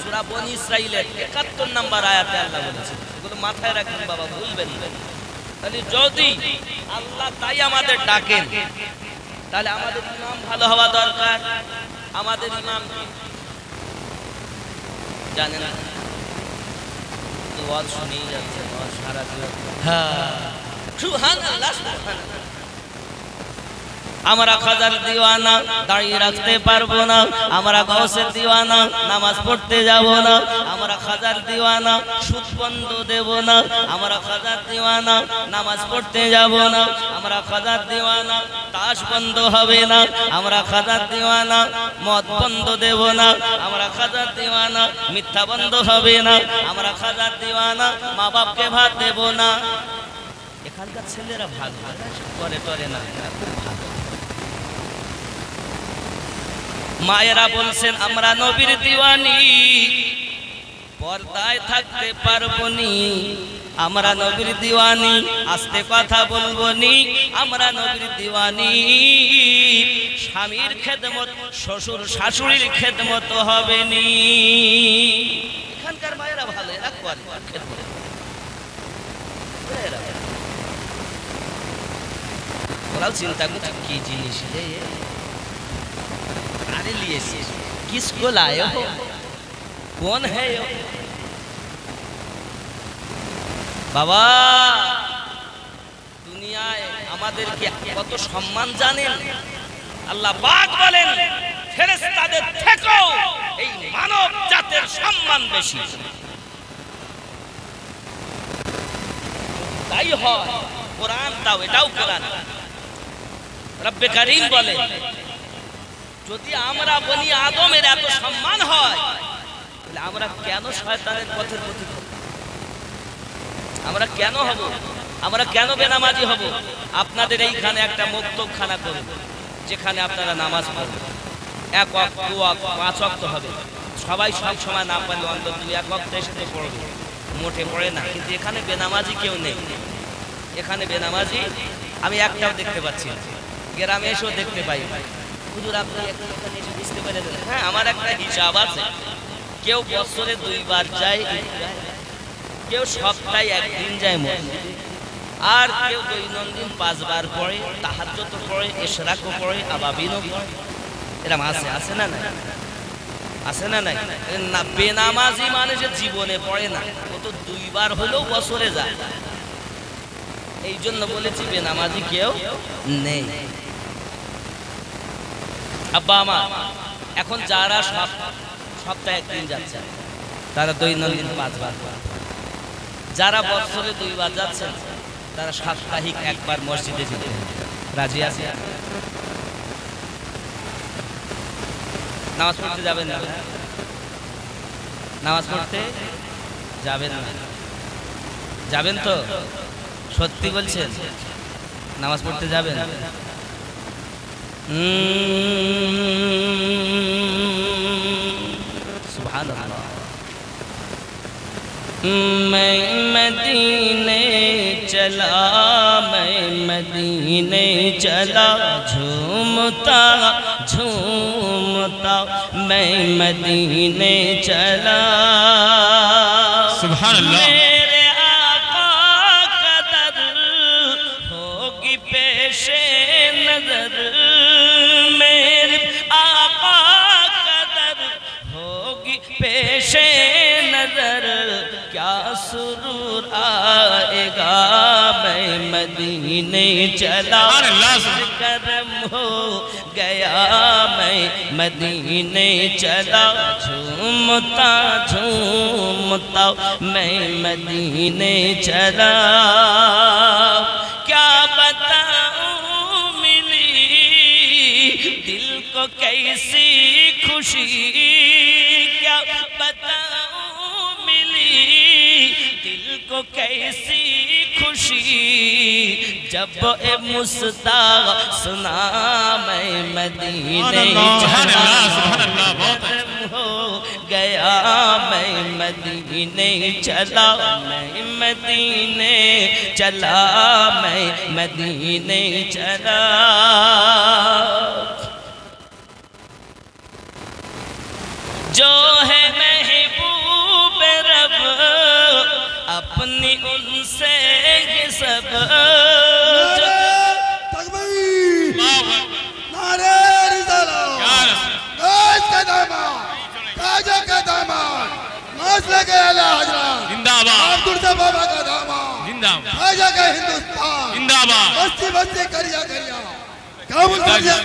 [SPEAKER 1] সূরা বনী ইসরাঈলের 71 নম্বর আয়াতে আল্লাহ বলেছেন। এগুলো মাথায় রাখবেন বাবা, ভুলবেন না। তাহলে যদি আল্লাহ তাই আমাদের ডাকেন, তাহলে আমাদের ইমাম ভালো হওয়া দরকার, আমাদের ইমাম জানেন না, তো ওয়াজ শুনেই যাচ্ছে সারা দিন। হ্যাঁ সুবহানাল্লাহ সুবহানাল্লাহ। আমরা খাজার দিওয়ানা, দাঁড়িয়ে রাখতে পারবো না। আমরা গাউসের দিওয়ানা, নামাজ পড়তে যাব না। আমরা খাজার দিওয়ানা, সুদ বন্ধ দেব না। আমরা খাজার দিওয়ানা, নামাজ পড়তে যাব না। আমরা খাজার দিওয়ানা, তাস বন্ধ হবে না। আমরা খাজার দিওয়ানা, মদ বন্ধ দেব না। আমরা খাজার দিওয়ানা, মিথ্যা বন্ধ হবে না। আমরা খাজার দিওয়ানা, মা বাপকে ভাত দেব না। এখানকার ছেলেরা ভাগ করে টরে না, খুব ভালো। মায়েরা বলছেন আমরা নবীর দিওয়ানি, পর্দায় থাকতে পারবো নি। আমরা নবীর দিওয়ানি, আস্তে কথা বলবো নি। আমরা নবীর দিওয়ানি, স্বামীর খেদমত, শ্বশুর শাশুড়ির খেদমত হবে নি। এখানকার মায়েরা ভালো, এরা করে খেদমত। ওরাও চিন্তা করছে কি জিনিস রে, अरे लिए किसको लाए हो, कौन है यो? বাবা দুনিয়ায় আমাদেরকে কত সম্মান জানেন? আল্লাহ পাক বলেন ফেরেশতাদের থেকেও এই মানব জাতের সম্মান বেশি। তাই হয় কোরআন, তাও এটাও কোরআন। রব্বে কারীম বলেন যদি আমরা বনি আদমের এত সম্মান হয়, তাহলে আমরা কেন শয়তানের পথের প্রতি হব? আমরা কেন হব? আমরা কেন বেনামাজি হব? আপনাদের এইখানে একটা মুক্তখানা করব, যেখানে আপনারা নামাজ পড়বেন। এক ওয়াক্ত, দু ওয়াক্ত, 5 ওয়াক্ত হবে। সবাই সব সময় না পারলে অন্তত 2-1 ওয়াক্ত এসে পড়বে, মোটে পড়ে না। কিন্তু এখানে বেনামাজি কেউ নেই। এখানে বেনামাজি আমি একটাও দেখতে পাচ্ছি না। গ্রামে এসেও দেখতে পাই। হুজুর আপনি এখানে এসে বুঝতে পেরে দেন। হ্যাঁ, আমার একটা হিসাব আছে। কেউ বছরে 2 বার যায়, কেউ সপ্তাহে 1 দিন যায় মসজিদে, আর কেউ দৈনন্দিন 5 বার পড়ে, তাহাজ্জুদ পড়ে, ইশরাকও পড়ে, আবাবিনও পড়ে। এরকম আছে না নাই? আছে না নাই? না, বেনামাজি মানুষ জীবনে পড়ে না, ও তো 2 বার হলেও বছরে যায়। এই জন্য বলেছি বেনামাজি কেউ নেই। আব্বা আমার এখন যারা সপ্তাহে 1 দিন যাচ্ছে, তারা দৈনন্দিন 5 বার, যারা বছরে 2 বার যাচ্ছেন, তারা সাপ্তাহিক 1 বার মসজিদে যেতে রাজি আছে? নামাজ পড়তে যাবেন না? নামাজ পড়তে যাবেন না? যাবেন তো? সত্যি বলছেন? নামাজ পড়তে যাবেন? সুবহানাল্লাহ। मैं मदीने चला, मैं मदीने चला, झूमता झूमता मैं मदीने चला।
[SPEAKER 2] सुभान अल्लाह।
[SPEAKER 1] मेरे आका कदर होगी पेशे नजर, मेरे आका कदर होगी पेशे नजर, क्या सुरूर आएगा मैं मदीने चला। करम हो गया मैं मदीने चला, झूमता झूमता मैं मदीने चला। क्या बताऊं मिली दिल को कैसी खुशी, क्या बताऊं मिली दिल को कैसी खुशी, जब ए मुस्ता सुना मैं मदीने चला। हो गया मैं मदीने चला, मैं मदीने चला, मैं मदीने चला। जो है महबूब रब अपनी उनसे सब,
[SPEAKER 3] तकबीर, नारे रिसालत, आला हजरत
[SPEAKER 2] जिंदाबाद
[SPEAKER 3] अब्दुल बाबा का दामा
[SPEAKER 2] जिंदाबाद
[SPEAKER 3] आजा का हिंदुस्तान
[SPEAKER 2] जिंदाबाद
[SPEAKER 3] बस्ती बस्ती करिया करिया काबुल करिया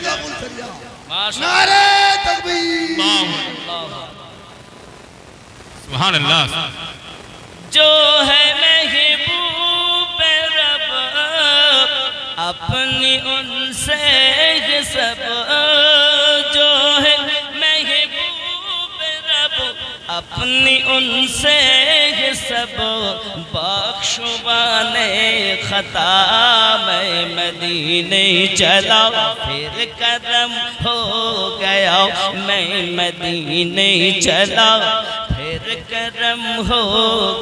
[SPEAKER 1] माशाअल्लाह
[SPEAKER 3] नारे तकबीर
[SPEAKER 2] सुभान अल्लाह
[SPEAKER 1] जो है महबूब रब अपनी उनसे सब जो है महबूब रब अपनी उनसे सब बख्शवाने खता मैं मदीने चला फिर करम हो गया मैं मदीने चला फिर करम हो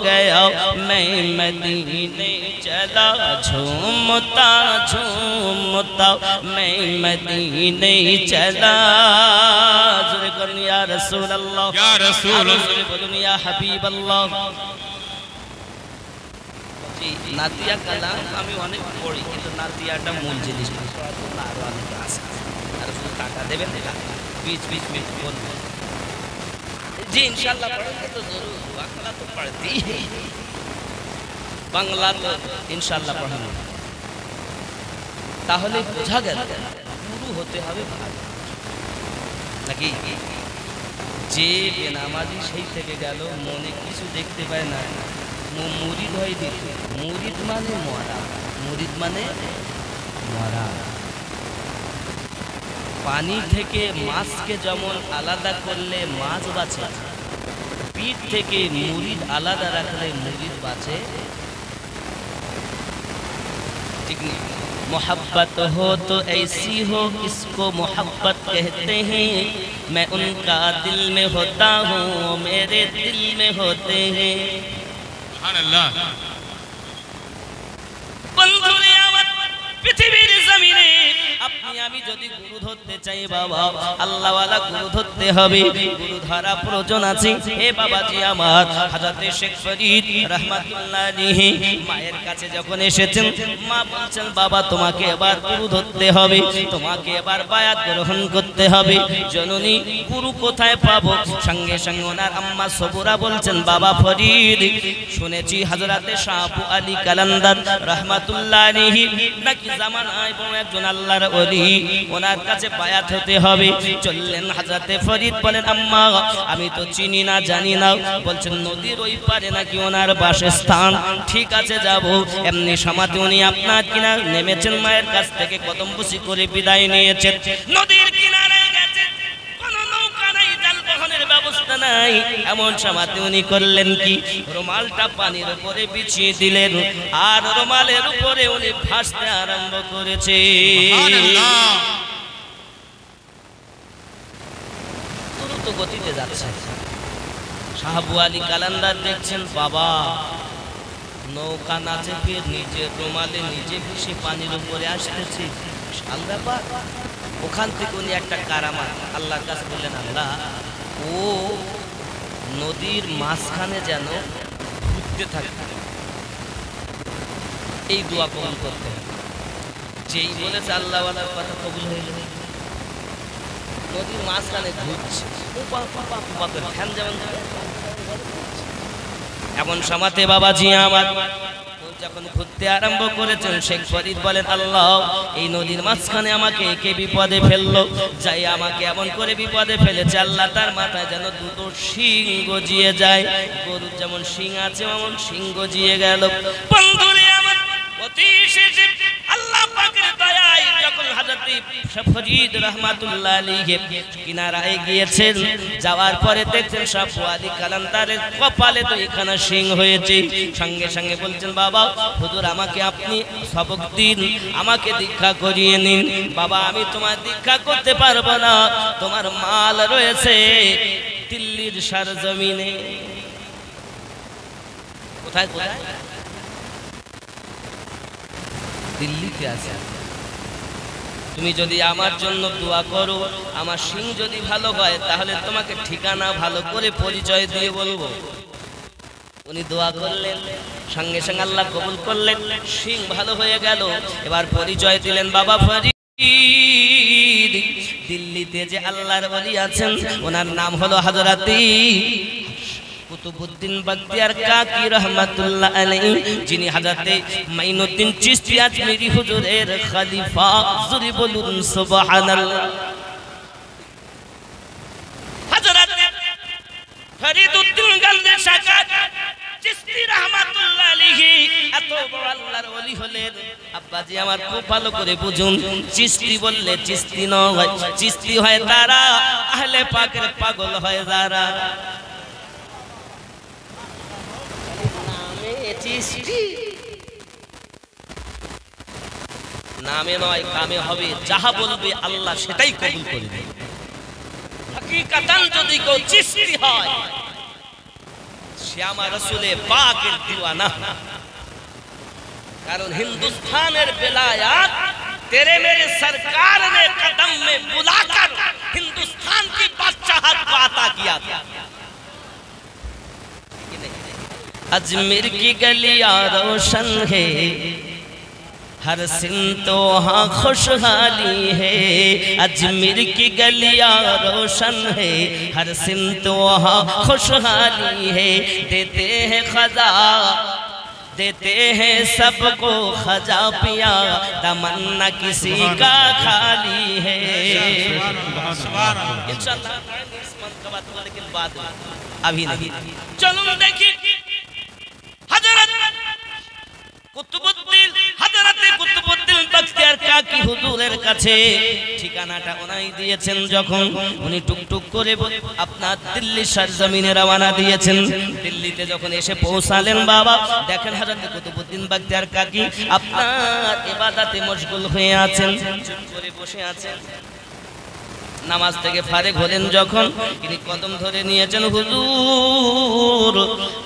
[SPEAKER 1] गया मैं मदीने चला झूमता झूमता मैं मदीने चला या रसूल अल्लाह
[SPEAKER 2] या रसूल
[SPEAKER 1] बोलूं या हबीब अल्लाह नातिया कलाम আমি অনেক পড়ি কিন্তু নাতিয়াটা মূল জিনিস না আরো অনেক আছে আর শুধু টাকা দেবেন না बीच बीच में बोलবেন जी इंशाल्लाह पढ़ेंगे तो जरूर बांग्ला तो पढ़ती है बांग्ला तो इंशाल्लाह पढ़ेंगे তাহলে বোঝা গেল গুরু হতে হবে ভালো নাকি যে বেনামাজি সেই থেকে গেল মনে কিছু দেখতে পায় না মুরিদ হয় দিতে মুরিদ মানে মরা মুরিদ মানে মরা পানি থেকে মাছকে যেমন আলাদা করলে মাছ বাঁচে পিঠ থেকে মুরিদ আলাদা রাখলে মুরিদ বাঁচে ঠিক নেই मोहब्बत हो तो ऐसी हो इसको मोहब्बत कहते हैं मैं उनका दिल में होता हूँ मेरे दिल में होते हैं
[SPEAKER 2] सुभान अल्लाह
[SPEAKER 1] बंधुरे आवाज पृथ्वीर जमीने আপনি আমি যদি গুরু ধরতে চাই বাবা আল্লাহ ওয়ালা গুরু ধরতে হবে গুরু ধরা প্রয়োজন আছে হে বাবাজি আমার হযরত শেখ ফরিদ রাহমাতুল্লাহ আলাইহি মায়ের কাছে যখন এসেছেন মা বলছেন বাবা তোমাকে এবার গুরু ধরতে হবে তোমাকে এবার বায়াত গ্রহণ করতে হবে জননী গুরু কোথায় পাবো সঙ্গে সঙ্গে ওনার আম্মা সবুরা বলছেন বাবা ফরিদ শুনেছি হযরত শাহ আবু আলী কালান্দার রাহমাতুল্লাহ আলাইহি নাকি জামানায় বড় একজন আল্লাহর ওলি ওনার কাছে বায়াত হতে হবে চললেন হযরতে ফরিদ বলেন আম্মা আমি তো চিনি না জানি না বলছেন নদীর ওই পারে নাকি ওনার বাসস্থান ঠিক আছে যাব এমনি সমাতে উনি আপনার কিনারে নেমেছেন মায়ের কাছ থেকে কদমবুসি করে বিদায় নিয়েছেন নদীর কিনারে গেছেন কোন নৌকা নাই জাল বহনের ব্যবস্থা নাই এমন সমাতে উনি করলেন কি রুমালটা পানির উপরে বিছিয়ে দিলেন আর রুমালের উপরে উনি ভাসতে আরম্ভ করেছে
[SPEAKER 2] সুবহানাল্লাহ
[SPEAKER 1] দ্রুত গতিতে যাচ্ছে শাহ আবু আলী কালান্দার দেখছেন বাবা নৌকা না চেপে নিজে রুমালে নিজে ভেসে পানির উপরে আসতেছে বিশাল ব্যাপার ওখান থেকে উনি একটা কারামাত আল্লাহর কাছে বললেন আল্লাহ ও নদীর মাঝখানে যেন ঘুরতে থাকে এই দোয়া কবুল করতে যেই বলেছে আল্লাহ ওয়ালার কথা কবুল হয়ে যাবে নদীর মাঝখানে ঘুরছে ফ্যান যেমন এমন সমাতে বাবাজি আমার যখন ঘুরতে আরম্ভ করেছেন শেখ ফরিদ বলেন আল্লাহ এই নদীর মাঝখানে আমাকে কে বিপদে ফেললো যাই আমাকে এমন করে বিপদে ফেলেছে আল্লাহ তার মাথায় যেন দুটো শিং গজিয়ে যায় গরুর যেমন শিং আছে এমন শিং গজিয়ে গেল বন্ধুরে আমার অতি শেষে আল্লাহ পাকের দয়ায় যখন হযরত ফরিদ রাহমাতুল্লাহ আলাইহি কিনারায় গিয়েছেন যাওয়ার পরে দেখছেন শাহ আবু আলী কালান্দারের কপালে তো এখানে শিং হয়েছে সঙ্গে সঙ্গে বলছেন বাবা হুজুর আমাকে আপনি সবক দিন আমাকে দীক্ষা করিয়ে নিন বাবা আমি তোমার দীক্ষা করতে পারবো না তোমার মাল রয়েছে দিল্লির সরজমিনে কোথায় কোথায় দিল্লিতে আছে তুমি যদি আমার জন্য দোয়া করো আমার সিং যদি ভালো হয় তাহলে তোমাকে ঠিকানা ভালো করে পরিচয় দিয়ে বলবো উনি দোয়া করলেন সঙ্গে সঙ্গে আল্লাহ কবুল করলেন সিং ভালো হয়ে গেল এবার পরিচয় দিলেন বাবা ফরিদ দিল্লিতে যে আল্লাহর ওলি আছেন ওনার নাম হলো হযরত কুতুবউদ্দিন বখতিয়ার কাকি রহমাতুল্লাহ আলাইহি, যিনি হযরতে মাইনুদ্দিন চিশতি আজমিরি হুজুরের খলিফা। জোরে বলুন সুবহানাল্লাহ। হযরত ফরিদউদ্দিন গালদে শাকাত চিশতি রহমাতুল্লাহ আলাইহি এত বড় আল্লাহর ওলি হলেন। আব্বাজি আমার খুব ভালো করে বুঝুন, চিশতি বললে চিশতি নয়, চিশতি হয় তারা, আহলে পাকের পাগল হয় যারা। নামে নয় কামে হবে, যাহা বলবে আল্লাহ সেটাই কবুল করে নেবে। হাকিকাতান যদি কেউ চিশতি হয় সে আমার রাসূলে পাকের দিওয়ানা। কারণ হিন্দুস্তানের বেলায়াত तेरे मेरे सरकार ने कदम में बुलाकर हिंदुस्तान की बादशाहत को अता किया था। अजमेर की गलियां रोशन है, हर सिमत वहाँ खुशहाली है। अजमेर की गलियां रोशन है, हर सिमत वहाँ खुशहाली है। देते हैं खजा, देते हैं सबको खजा पिया, तमन्ना किसी का खाली है। इंशाअल्लाह इस मंत्र का बात, लेकिन बात अभी नहीं। चलो देखिए हजरत কুতুবউদ্দিন হযরতে কুতুবউদ্দিন বখতিয়ার কাকি হুজুরের কাছে ঠিকানাটা ওনাই দিয়েছেন। যখন উনি টুকটুক করে আপনার দিল্লি সরজমিনে রওনা দিয়েছেন, দিল্লিতে যখন এসে পৌঁছালেন বাবা দেখেন হযরতে কুতুবউদ্দিন বখতিয়ার কাকি আপনার ইবাদতে মশগুল হয়ে আছেন, চুপ করে বসে আছেন। নামাজ থেকে ফারেক হলেন যখন তিনি কদম ধরে নিয়েছেন, হুজুর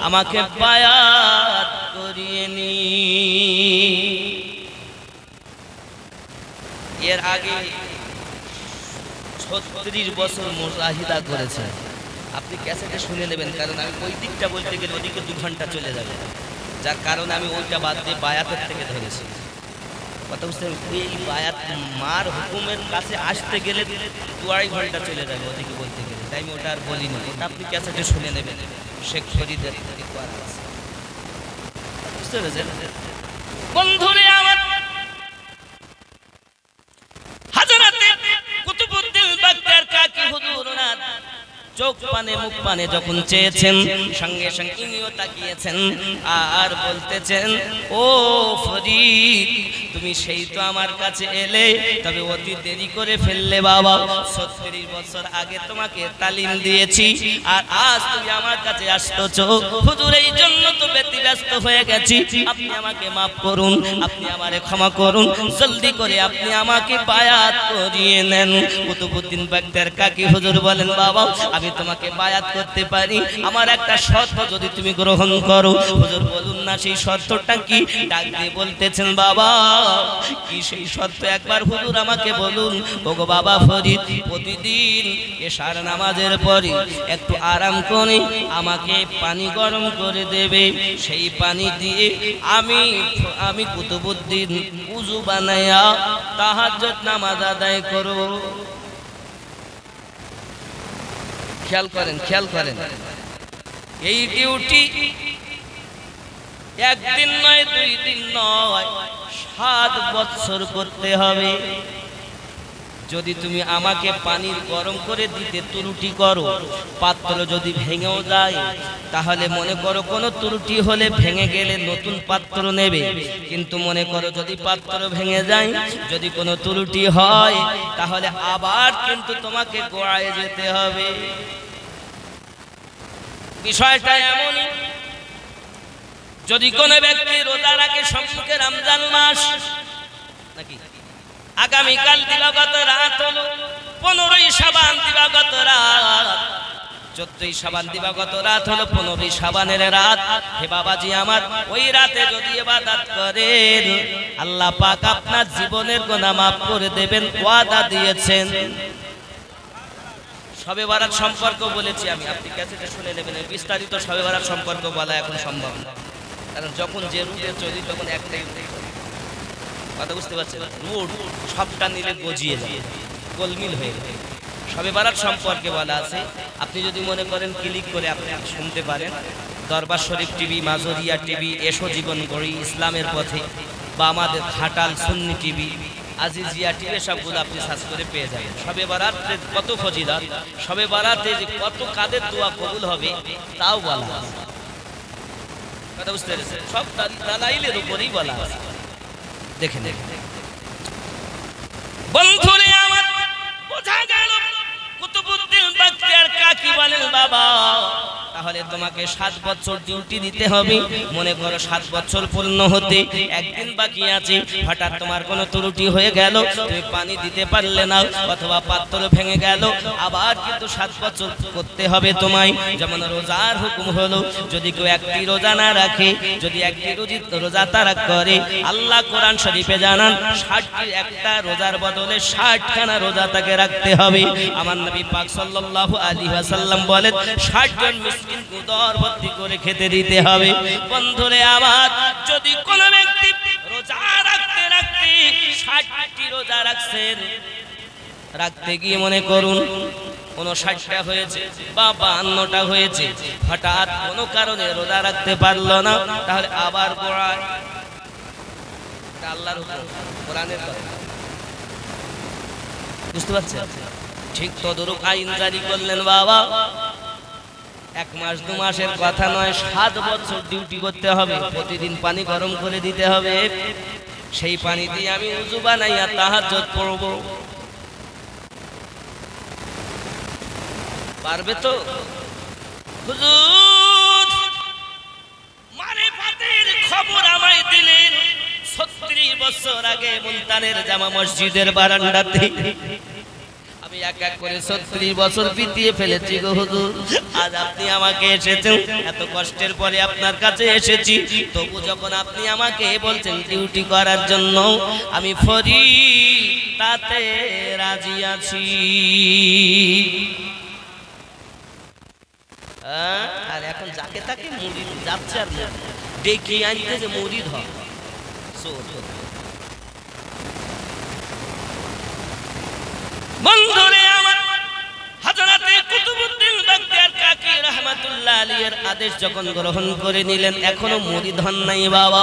[SPEAKER 1] আমাকে বায়াত করিয়ে নি। এর আগে 36 বছর মুজাহিদা করেছেন। আপনি ক্যাসেটে শুনে নেবেন, কারণ আমি ওই দিকটা বলতে গেলে ওদিকে 2 ঘন্টা চলে যাবে, যার কারণে আমি ওইটা বাদ দিয়ে বায়াতের থেকে ধরেছি। কথা বুঝতে এই বায়াত মার হুকুমের কাছে আসতে গেলে 2-2.5 ঘন্টা চলে যাবে ওদিকে বলতে গেলে, তাই আমি ওটা আর বলিনি। ওটা আপনি ক্যাসেটে শুনে নেবেন, শেখ ফরিদের বুঝতে পেরেছেন বন্ধুরে আমার। হযরতে কুতুবউদ্দিন বখতিয়ার কাকি হুজুর না চোখ পানে মুখ পানে যখন চেয়েছেন, সঙ্গে সঙ্গে ইনিও তাকিয়েছেন আর বলতেছেন, ও ফরিদ তুমি সেই তো আমার কাছে এলে, তবে অতি দেরি করে ফেললে বাবা। 36 বছর আগে তোমাকে তালিম দিয়েছি আর আজ তুমি আমার কাছে আসতেছো। হুজুর এই জন্য তো ব্যতিব্যস্ত হয়ে গেছি, আপনি আমাকে মাফ করুন, আপনি আমারে ক্ষমা করুন, জলদি করে আপনি আমাকে বায়াত করিয়ে নেন। কুতুবউদ্দিন বখতিয়ার কাকি হুজুর বলেন, বাবা আমি তোমাকে বায়াত করতে পারি, আমার একটা শর্ত যদি তুমি গ্রহণ করো। হুজুর বলুন না সেই শর্তটা কি? ডাক দিয়ে বলতেছেন, বাবা কি সেই শর্ত একবার হুজুর আমাকে বলুন। ওগো বাবা ফরিদ, প্রতিদিন এশার নামাজের পরে একটু আরাম করে আমাকে পানি গরম করে দেবে, সেই পানি দিয়ে আমি কুতুবউদ্দিন উযু বানায়া তাহাজ্জুদ নামাজ আদায় করব। খেয়াল করেন, খেয়াল করেন, এই ডিউটি একদিন নয় 2 দিন নয় 7 বছর করতে হবে। যদি তুমি আমাকে পানি গরম করে দিতে ত্রুটি করো, পাত্র যদি ভেঙেও যায়, তাহলে মনে করো কোনো ত্রুটি হলে ভেঙে গেলে নতুন পাত্র নেবে, কিন্তু মনে করো যদি পাত্র ভেঙে যায়, যদি কোনো ত্রুটি হয়, তাহলে আবার কিন্তু তোমাকে গোড়ায় যেতে হবে। বিষয়টা এমনই, যদি কোনো ব্যক্তি রোজা রাখে সম্মুখে রমজান মাস, নাকি আগামীকাল দিবাগত রাত হলো 15ই শাবান দিবাগত রাত, 14ই শাবান দিবাগত রাত হলো 15ই শাবানের রাত। হে বাবাজি আমার, ওই রাতে যদি ইবাদত করেন আল্লাহ পাক আপনার জীবনের গুনাহ মাফ করে দেবেন, ওয়াদা দিয়েছেন। শবে বারাত সম্পর্ক বলেছি আমি, আপনি ক্যাসেটে শুনে নেবেন। বিস্তারিত শবে বারাত সম্পর্ক বলা এখন সম্ভব না, কারণ যখন যে রুটে চলি তখন একটাই কথা বুঝতে পারছেন, রুট সবটা নিলে গজিয়ে যায়, গোলমিল হয়ে যায়। শবে বারাত সম্পর্কে বলা আছে, আপনি যদি মনে করেন ক্লিক করে আপনি শুনতে পারেন। দরবার শরীফ টিভি, মাজরিয়া টিভি, এসো জীবন গড়ি, ইসলামের পথে, বা আমাদের ঘাটাল সুন্নি টিভি, আজিজিয়া টিভি, সবগুলো আপনি সার্চ করে পেয়ে যাবেন। শবে বারাতের কত ফজিলত, শবে বারাতে যে কত কাদের দোয়া কবুল হবে তাও বলা আছে। কথা বুঝতে পেরেছেন? সব দালাইলের উপরেই বলা আছে। দেখেন বন্ধুরে আমার, বোঝা গেল কুতুবউদ্দিন বখতিয়ার কাকি বলেন বাবা তাহলে তোমাকে 7 বছর ডিউটি দিতে হবে। মনে করো 7 বছর পূর্ণ হতে একদিন বাকি আছে, হঠাৎ তোমার কোনো ত্রুটি হয়ে গেল, তুমি পানি দিতে পারলে না, অথবা পাত্র ভেঙে গেল, আবার কিন্তু 7 বছর করতে হবে তোমায়। যেমন রোজার হুকুম হলো, যদি কেউ একটি রোজা না রাখে, যদি একটি রোজা তারাক করে, আল্লাহ কোরআন শরীফে জানান 60 একটা রোজার বদলে 60 খানা রোজা তাকে রাখতে হবে। আমার নবী পাক সাল্লাল্লাহু আলাইহি ওয়াসাল্লাম বলেন 60 জন মিসকিনকে উদর ভর্তি করে খেতে দিতে হবে। বন্ধুরে আমার, যদি কোন ব্যক্তি রোজা রাখতে রাখতে 60টি রোজা রাখছেন, রাখতে গিয়ে মনে করুন 59টা হয়েছে বা 52টা হয়েছে, হঠাৎ কোনো কারণে রোজা রাখতে পারলো না, তাহলে আবার পড়ায়। আল্লাহর হুকুম, কোরআনের কথা, বুঝতে পারছেন? ঠিক তদরূপ আইন জারি করলেন বাবা। 1 মাস 2 মাসের কথা নয়, 7 বছর ডিউটি করতে হবে। প্রতিদিন পানি গরম করে দিতে হবে, সেই পানি দিয়ে আমি উযু বানাইয়া তাহাজ্জুদ পড়ব। পারবে তো? হুজুর মারিফাতের খবর আমায় দিলেন 36 বছর আগে মুলতানের জামা মসজিদের বারান্দাতে। আমি এক এক করে 36 বছর বিতিয়ে ফেলেছি গো হুজুর। আজ আপনি আমাকে এসেছেন, এত কষ্টের পরে আপনার কাছে এসেছি, তবু যখন আপনি আমাকে বলছেন ডিউটি করার জন্য, আমি ফরি তাতে রাজি আছি। আর এখন যাকে তাকে মুরিদ যাচ্ছে, আর ডেকে আনতে যে মুরিদ হয়। বন্ধুরে আমার, হযরতে কুতুবউদ্দিন বখতিয়ার কাকি রাহমাতুল্লাহ আলাইহির আদেশ যখন গ্রহণ করে নিলেন, এখনো মুরিদ হন নাই বাবা।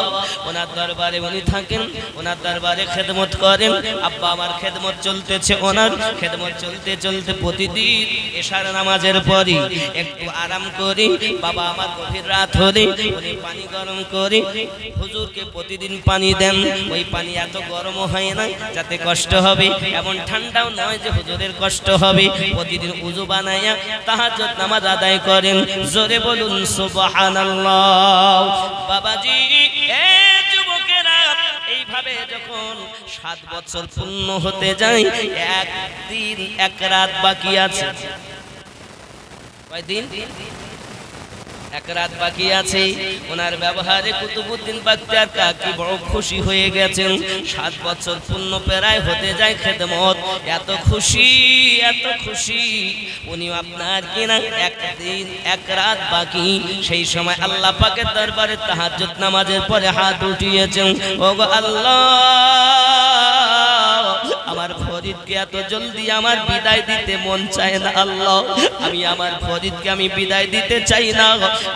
[SPEAKER 1] ওনার দরবারে উনি থাকেন, ওনার দরবারে খেদমত করেন। আব্বা আমার খেদমত চলতেছে, ওনার খেদমত চলতে চলতে প্রতিদিন এশার নামাজের পরই একটু আরাম করি। বাবা আমার গভীর রাত হলে উনি পানি গরম করে হুজুরকে প্রতিদিন পানি দেন। ওই পানি এত গরম হয় না যাতে কষ্ট হবে, এমন ঠান্ডাও নয় যে হুজুরের কষ্ট হবে। প্রতিদিন উযু বানায়া তাহাজ্জুদ নামাজ আদায় করেন। জোরে বলুন সুবহানাল্লাহ। বাবাজি, এ যুবকেরা, এইভাবে যখন 7 বছর পূর্ণ হতে যায়, একদিন এক রাত বাকি আছে। কয়দিন? এক রাত বাকি আছে। ওনার ব্যবহারে কুতুবউদ্দিন বখতিয়ার কাকি বড় খুশি হয়ে গেছেন। 7 বছর পূর্ণ প্রায় হতে যায় খেদমত, এত খুশি এত খুশি। উনি আপনার কিনা একদিন এক রাত বাকি, সেই সময় আল্লাহ পাকের দরবারে তাহাজ্জুদ নামাজের পরে হাত উঠিয়েছেন। ওগো আল্লাহ, আমার ফরিদকে এত জলদি আমার বিদায় দিতে মন চায় না আল্লাহ। আমি আমার ফরিদকে আমি বিদায় দিতে চাই না,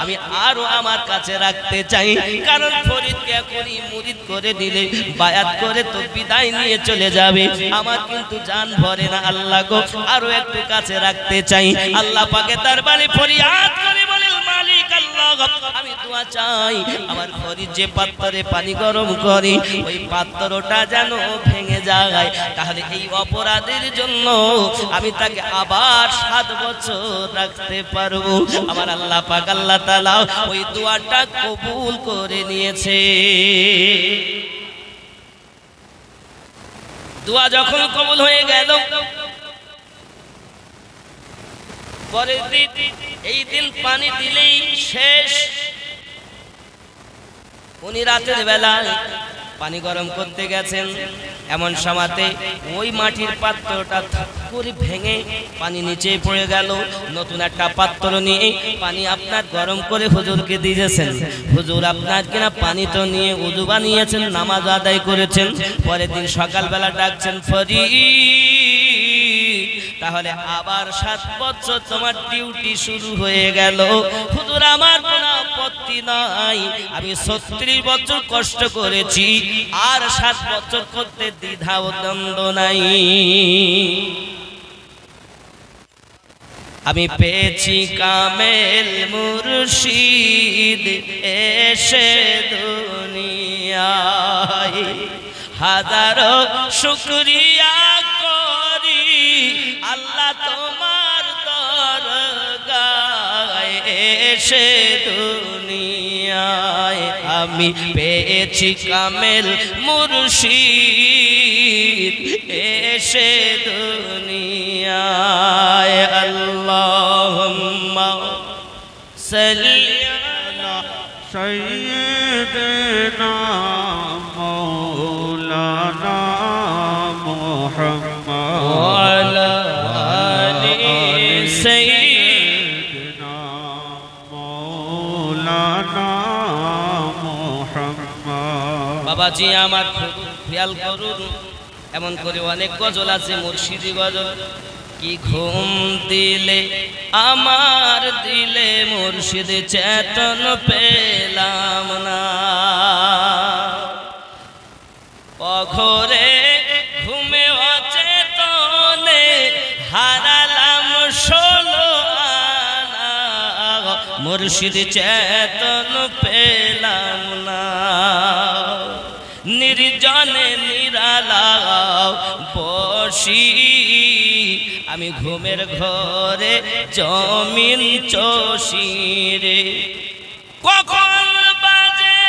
[SPEAKER 1] আমি আরো আমার কাছে রাখতে চাই। কারণ ফরিদকে এখনই মুরিদ করে দিলে, বায়াত করে তো বিদায় নিয়ে চলে যাবে, আমার কিন্তু জান ভরে না আল্লাহ গো, আরো একটু কাছে রাখতে চাই। আল্লাহ পাকের দরবারে ফরিয়াদ করে বলেন, মালিক আল্লাহ, আমি দোয়া চাই আমার ফরিদ যে পাত্রে পানি গরম করে, ওই পাত্রটা যেন ভেঙে যায়, তাহলে এই অপরাধের জন্য আমি তাকে আবার 7 বছর রাখতে পারবো। আমার আল্লাহ পাক আল্লাহ তাআলা ওই দোয়াটা কবুল করে নিয়েছে। দোয়া যখন কবুল হয়ে গেল, পরের দিন এই দিন পানি দিলেই শেষ। উনি রাতের বেলা পানি গরম করতে গেছেন, এমন সময়তে ওই মাটির পাত্রটা করে ভেঙে পানি নিচে পড়ে গেল। নতুন একটা পাত্র নিয়ে পানি আপনার গরম করে হুজুরকে দিয়েছেন। হুজুর আপনার কিনা পানি তো নিয়ে উযু বানিয়েছেন, নামাজ আদায় করেছেন। পরের দিন সকালবেলা ডাকছেন, ফরিদ তাহলে আবার 7 বছর তোমার ডিউটি শুরু হয়ে গেল। হুজুর আমার কোনো আপত্তি নাই, আমি 36 বছর কষ্ট করেছি, আর 7 বছর করতে দ্বিধা ও দ্বন্দ্ব নাই। আমি পেয়েছি কামেল মুর্শিদ এসে দুনিয়ায়, হাজারো শুকরিয়া করি আল্লাহ তোমার দরগায় এসে দুনিয়ায়। আমি পেয়েছি কামেল মুর্শিদ এসে দুনিয়ায়। আল্লাহুম্মা সাল্লি আলা
[SPEAKER 4] সাইয়্যিদিনা মাওলানা মুহাম্মদ
[SPEAKER 1] ওয়া আলা আলি
[SPEAKER 4] সাইয়্যিদিনা মাওলানা মুহাম্মদ।
[SPEAKER 1] বাবাজি আমার খুব খেয়াল করুন, এমন করে অনেক গজল আছে, মুর্শিদি গজল। কি ঘুম দিলে আমার দিলে মুর্শিদ চেতন পেলাম না, অঘরে ঘুমে অচেতনে হারালাম 16 আনা, মুর্শিদ চেতন পেলাম না। নির্জনে নিরালাও বসি আমি ঘুমের ঘরে জমিন চষি রে, কখন বাজে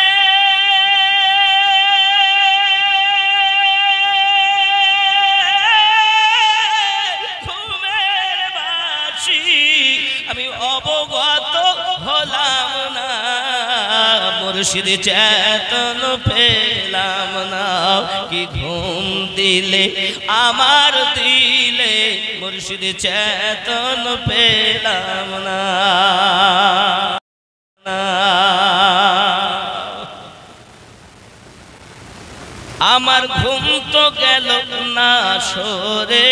[SPEAKER 1] ঘুমের বাঁশি আমি অবগত হলাম না, মুর্শিদ চেতন পেলাম না। কি ঘুম দিলে আমার দিলে মুর্শিদ চেতন পেলাম না। আমার ঘুম তো গেল না সরে,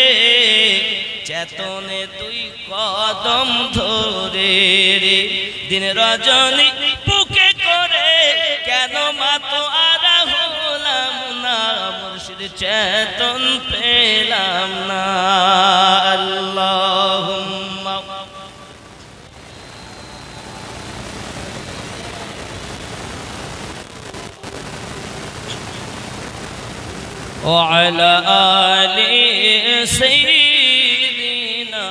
[SPEAKER 1] চেতনে তুই কদম ধরে রে, দিন রজনী বুকে করে কেন মাতো আরা হলাম না, মুর্শিদ চেতন পেলাম না। আল্লাহুম্মা ওয়া আলা আলি সাইয়্যিদিনা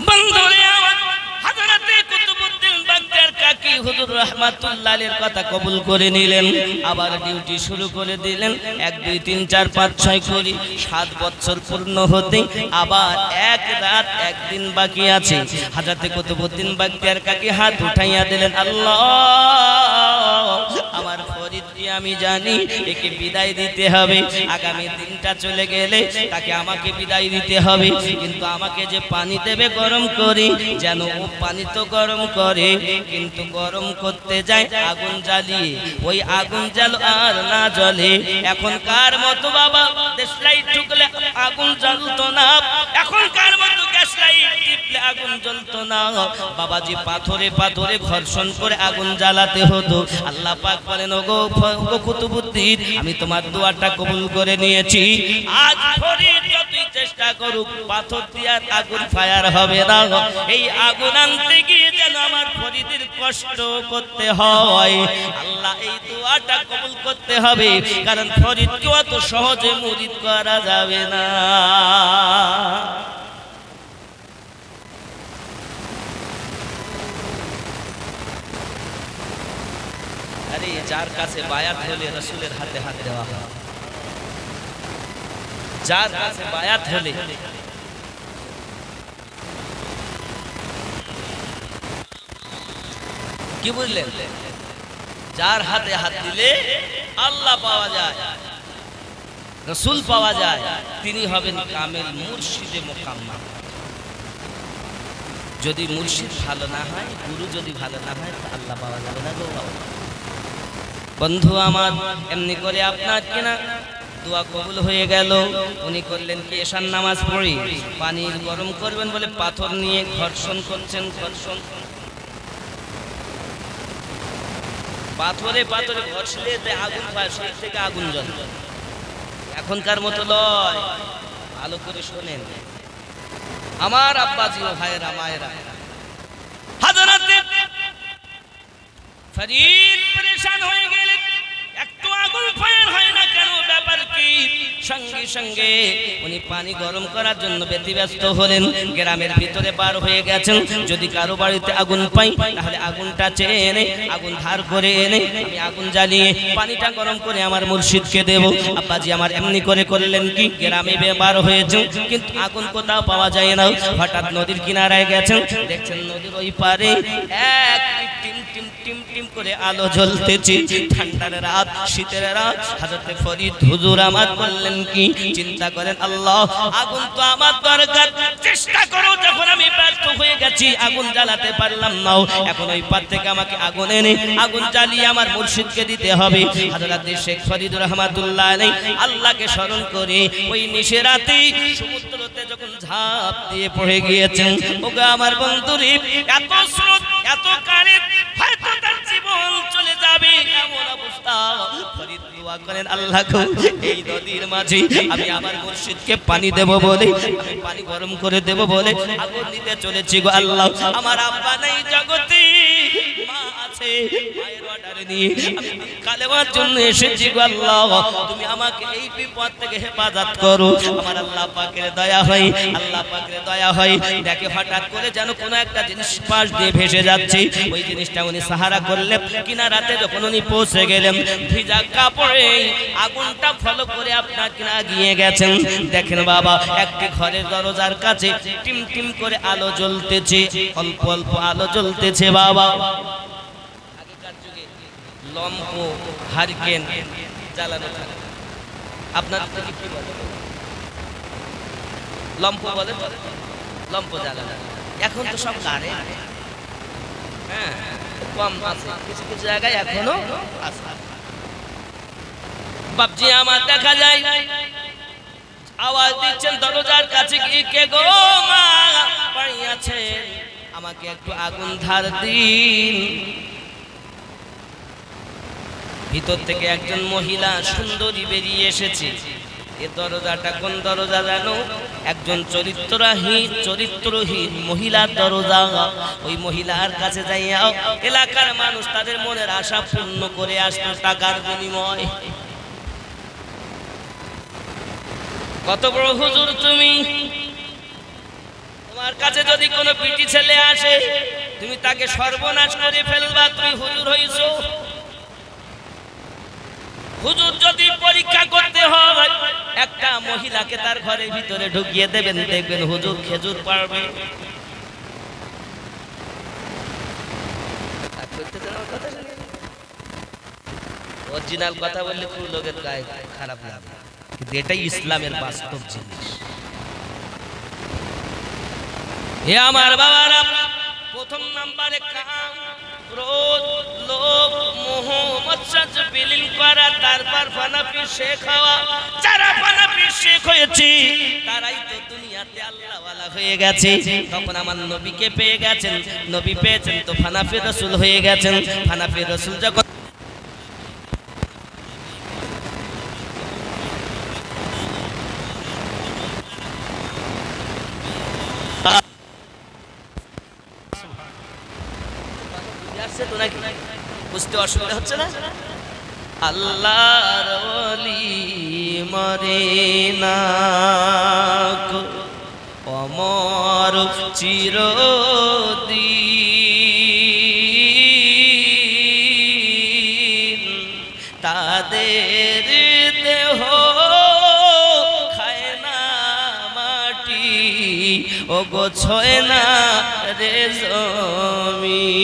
[SPEAKER 1] বন্ধুরে আমার হযরতে কুতুবউদ্দিন বাগদার কাকি হুজুর রাহমাতুল্লাহ আলাইহির কথা কবুল করে নিলেন, আবার ডিউটি শুরু করে দিলেন। 1 2 3 4 5 6 করি 7 বছর পূর্ণ হতে আবার এক রাত একদিন বাকি আছে। হযরতে কুতুবউদ্দিন বাগদার কাকি হাত উঠাইয়া দিলেন, আল্লাহ আমার ফরিদকে আমি জানি একে বিদায় দিতে হবে, আগামী দিনটা চলে গেলে তাকে আমাকে বিদায় দিতে হবে, কিন্তু আমাকে যে পানি দেবে গরম করে, যেন ও পানি তো গরম করে কিন্তু গরম করতে যায় আগুন জ্বালিয়ে, ওই আগুন জ্বাল আর না জ্বলে। এখনকার মতো বাবা দেশ লাইট ঠুকলে আগুন জ্বলতো না, এখনকার মতো গ্যাস লাইট টিপলে আগুন জ্বলতো না। বাবাজি পাথরে পাথরে ঘর্ষণ করে আগুন জ্বালাতে হতো। আল্লাহ পাক বলেন, ওগো কুতুবউদ্দিন আমি তোমার দোয়াটা কবুল করে নিয়েছি, আজ ফরিদ যতই চেষ্টা করুক পাথর দিয়ে আগুন ফায়ার হবে না। এই আগুন আনতে গিয়ে যেন আমার ফরিদের কষ্ট করতে হয়, আল্লাহ এই দোয়াটা কবুল করতে হবে, কারণ ফরিদকে অত সহজে মুরিদ করা যাবে না। আরে যার কাছে বায়াত হলে রাসূলের হাতে হাত দেওয়া হয়, যার কাছে বায়াত হলে কি বুঝলেন, যার হাতে হাত দিলে আল্লাহ পাওয়া যায়, রাসূল পাওয়া যায়, তিনি হবেন কামেল মুর্শিদে মুকাম্মাল। যদি মুর্শিদ ভালো না হয়, গুরু যদি ভালো না হয়, আল্লাহ পাওয়া যাবে না গো। বন্ধু আমার এমনি করে আপনার কিনা দোয়া কবুল হয়ে গেল। উনি করলেন কি এশার নামাজ পড়ি পানি গরম করবেন বলে পাথর নিয়ে ঘর্ষণ করছেন, ঘর্ষণ পাথরে পাথরে ঘষলে আগুন পায়, শরীর থেকে আগুন জ্বলে। এখনকার মতো লয়, ভালো করে শোনেন আমার আব্বাজি ও ভাইয়েরা মায়েরা। হাজরাতে ফরিদ পরেশান হয়ে গেলেন, একটু আগুন ফায়ার হয় না কেন, ব্যাপার কি? সঙ্গে সঙ্গে উনি পানি গরম করার জন্য ব্যতিব্যস্ত হলেন। গ্রামের ভিতরে বার হয়ে গেছেন, যদি কারো বাড়িতে আগুন পাই তাহলে আগুনটা চেয়ে এনে আগুন ধার করে এনে আমি আগুন জ্বালিয়ে পানিটা গরম করে আমার মুর্শিদকে দেব। আব্বাজি আমার এমনি করে করলেন কি, গ্রামে বার হয়েছেন কিন্তু আগুন কোথাও পাওয়া যায় না। হঠাৎ নদীর কিনারায় গেছেন, দেখছেন নদীর ওই পারে এক টিম টিম টিম টিম করে আলো জ্বলতেছে। ঠান্ডার রাত, শীতের রাত। হযরতে ফরিদ হুজুর আমার বললেন কি, চিন্তা করেন আল্লাহ আগুন তো আমার দরকার, চেষ্টা করো, যখন আমি ব্যর্থ হয়ে গেছি আগুন জ্বালাতে পারলাম না, এখন ওই পার থেকে আমাকে আগুন এনে আগুন জ্বালিয়ে আমার মুর্শিদকে দিতে হবে। হযরত শেখ ফরিদ রহমাতুল্লাহ আলাইহি আল্লাহকে স্মরণ করে ওই নিশে রাতে সমুদ্রতে যখন ঝাঁপ দিয়ে পড়ে গিয়েছেন, ওগো আমার বন্ধুরে, এত স্রোত এত কারেন্ট, হয়তো তার জীবন চলে যাবে এমন অবস্থা। ফরিদ দোয়া করেন আল্লাহ গো, এই নদীর মাঝে আমি আমার মুর্শিদকে পানি দেব বলে, আমি পানি গরম করে দেব বলে আগুন দিতে চলেছি গো আল্লাহ। আমার আব্বা নাই জগতে, মা আছে, মায়ের অর্ডারে নিয়ে আমি কালেমার জন্য এসেছি গো আল্লাহ, তুমি আমাকে এই বিপদ থেকে হেফাজত করো। আমার আল্লাহ পাকের দয়া হয়, আল্লাহ পাকের দয়া হয়। দেখে হঠাৎ করে যেন কোনো একটা জিনিস পাশ দিয়ে ভেসে যাচ্ছে, ওই জিনিসটা উনি সাহারা করলেন। কিনারাতে যখন উনি পৌঁছে গেলেন, ভিজা কাপড়ে আগুনটা ফলো করে আপনার কিনা গিয়ে গেছেন। দেখেন বাবা, একটি ঘরের দরজার কাছে টিম টিম করে আলো জ্বলতেছে, অল্প অল্প আলো জ্বলতেছে বাবা। আগেকার যুগে লম্প হারিকেন জ্বালানো থাকে, আপনার কি বলে লম্প বলে, লম্প জ্বালানো। এখন তো সব কারেন্ট, হ্যাঁ কম আছে, কিছু কিছু জায়গায় এখনো আছে। বাপজি আমার দেখা যায় আওয়াজ দিচ্ছেন দরজার কাছে গিয়ে, কে গো মা বাড়ি আছেন, আমাকে একটু আগুন ধার দিন। ভিতর থেকে একজন মহিলা সুন্দরী বেরিয়ে এসেছে। এ দরজাটা কোন দরজা জানো? একজন চরিত্রহীন মহিলার দরজা। ওই মহিলার কাছে যাইয়া এলাকার মানুষ তাদের মনের আশা পূর্ণ করে আসতো টাকার বিনিময়। কত বড় হুজুর তুমি, তোমার কাছে যদি কোনো পিটি ছেলে আসে তুমি তাকে সর্বনাশ করে ফেলবা, তুমি হুজুর হইছো। হুজুর যদি পরীক্ষা করতে হয় একটা মহিলাকে তার ঘরের ভিতরে ঢুকিয়ে দেবেন, দেখবেন হুজুর খেজুর পারবে। অরিজিনাল কথা বললে পুরো লোকের গায়ে খারাপ লাগে, কিন্তু এটাই ইসলামের বাস্তব জিনিস। হে আমার বাবারা, প্রথম নম্বরে কাম, ক্রোধ, লোভ, মোহ, মৎসর্য বিলীন করা, তারপর ফানাফি শেখ হওয়া। যারা ফানাফি শেখ হয়েছে তারাই তো দুনিয়াতে আল্লাহওয়ালা হয়ে গেছে। তখন আমার নবীকে পেয়ে গেছেন, নবী পেয়েছেন তো ফানাফি রাসূল হয়ে গেছেন। ফানাফি রাসূল যখন বুঝতে অসুবিধা হচ্ছে না? আল্লাহর ওলি মরে না, অমর চিরদিন, তাদের দেহ খায় না মাটি, ও গো ছয় না রে জমিন,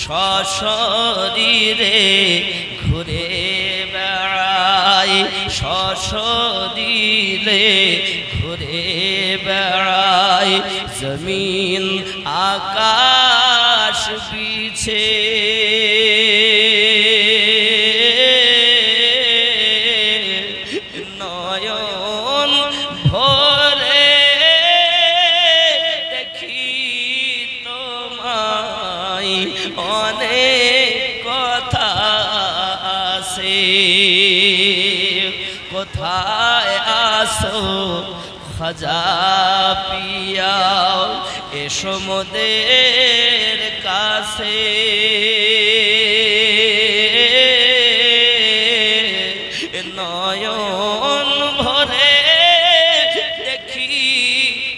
[SPEAKER 1] সশরীরে ঘুরে বেড়ায়, সশরীরে ঘুরে বেড়ায়, জমিন আকাশ বিছে খাজা পিয়া এসো মোদের কাছে নয়ন ভরে দেখি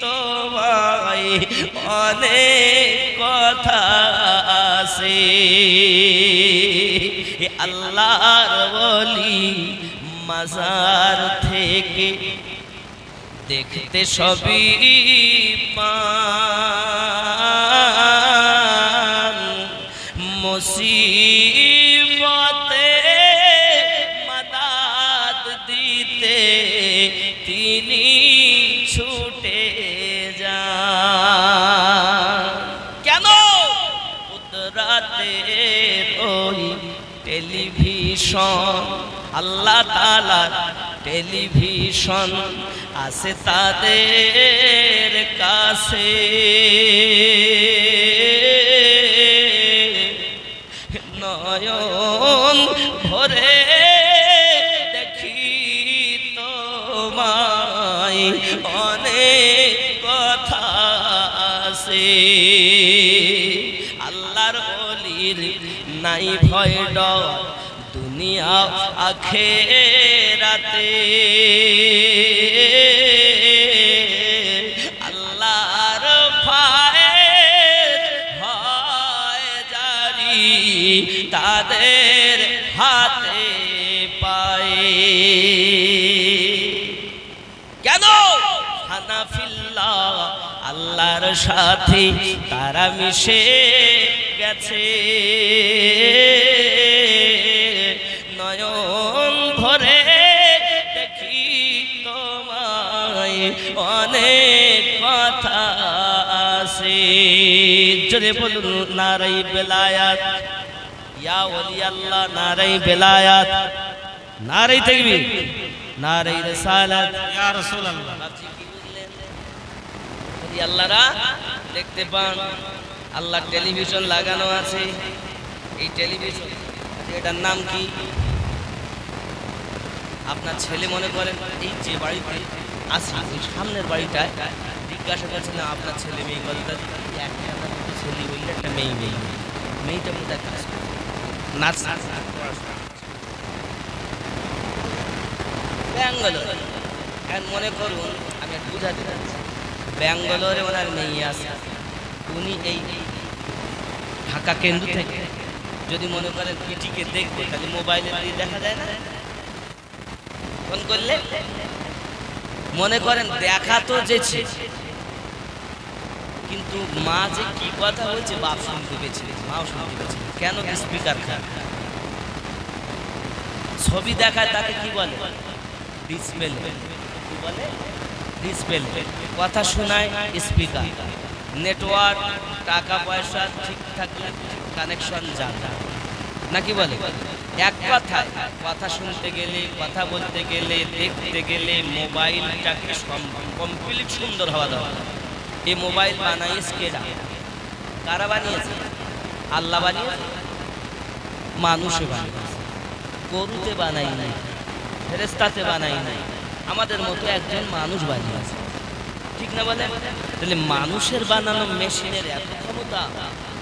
[SPEAKER 1] তোমায় অনেক কথা আছে আল্লাহর ওলি মাজার থেকে দেখতে সবই পান মুসিবতে মাদাদ দিতে তিনি ছুটে যান কেন কুদরতের ওই টেলিভিশন আল্লাহ তাআলার টেলিভিশন আছে তাদের কাছে নয়ন ভরে দেখি তোমায় অনেক কথা আছে আল্লাহর ওলির নাই ভয় ডর দুনিয়া আখিরাতে আল্লাহর ফায়েজ হয় জারি তাদের হাতে পায়ে কেন হানাফিল্লাহ আল্লাহর সাথে তারা মিশে গেছে নয়ন ভরে দেখি তোমায় অনেক কথা আছে জোরে বলুন নারাই বেলায়াত ইয়া ওলি আল্লাহ নারাই বেলায়াত নারাই তাকবীর নারাই রিসালাত
[SPEAKER 2] ইয়া রাসূলুল্লাহ
[SPEAKER 1] যদি আল্লাহরা দেখতে পান আল্লাহ টেলিভিশন লাগানো আছে এই টেলিভিশন এটার নাম কি আপনার ছেলে মনে করেন এই যে বাড়িতে আছে ওই সামনের বাড়িটায় জিজ্ঞাসা করছিলাম আপনার ছেলে মেয়ে কথা একটা ছেলে বললে একটা মেয়ে মেয়েটা কোথায় কাজ করে নাচ ব্যাঙ্গালোর মনে করুন আমি বুঝাতে চাচ্ছি ব্যাঙ্গালোরে ওনার মেয়ে আছে উনি এই ঢাকা কেন্দ্র থেকে যদি মনে করেন পিটিকে দেখবে তাহলে মোবাইলে দিয়ে দেখা যায় না ফোন করলে মনে করেন দেখা তো যেছে কিন্তু মা যে কি কথা বলছে বাপ শুনতে পেয়েছে মাও শুনতে পেয়েছে কেন স্পিকার খান ছবি দেখায় তাকে কি বলে ডিসপ্লে কি বলে ডিসপ্লে কথা শোনায় স্পিকার নেটওয়ার্ক টাকা পয়সা ঠিক থাকলে কানেকশন যাবে নাকি বলে এক কথায় কথা শুনতে গেলে কথা বলতে গেলে দেখতে গেলে মোবাইলটাকে কমপ্লিট সুন্দর হওয়া দরকার এই মোবাইল বানাইছে কেডা কারা বানিয়েছে আল্লাহ বানিয়েছে মানুষে বানিয়েছে গরুতে বানাই নাই ফেরেশতাতে বানাই নাই আমাদের মতো একজন মানুষ বানিয়েছে ঠিক না বলেন তাহলে মানুষের বানানো মেশিনের এত ক্ষমতা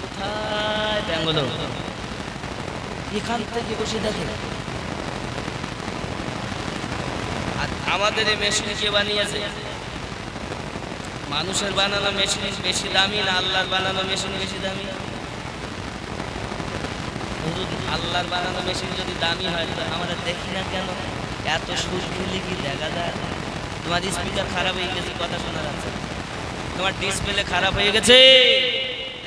[SPEAKER 1] কোথায় ব্যাঙ্গালোর এখান থেকে বসে দেখে আর আমাদের এই মেশিন কে বানিয়েছে মানুষের বানানো মেশিন বেশি দামি না আল্লাহর বানানো মেশিন বেশি দামি আল্লাহর বানানো মেশিন যদি দামি হয় তো আমরা দেখি না কেন এত সুর খেলে কি দেখা যায় তোমার স্পিকার খারাপ হয়ে গেছে কথা শোনা যাচ্ছে তোমার ডিসপ্লে খারাপ হয়ে গেছে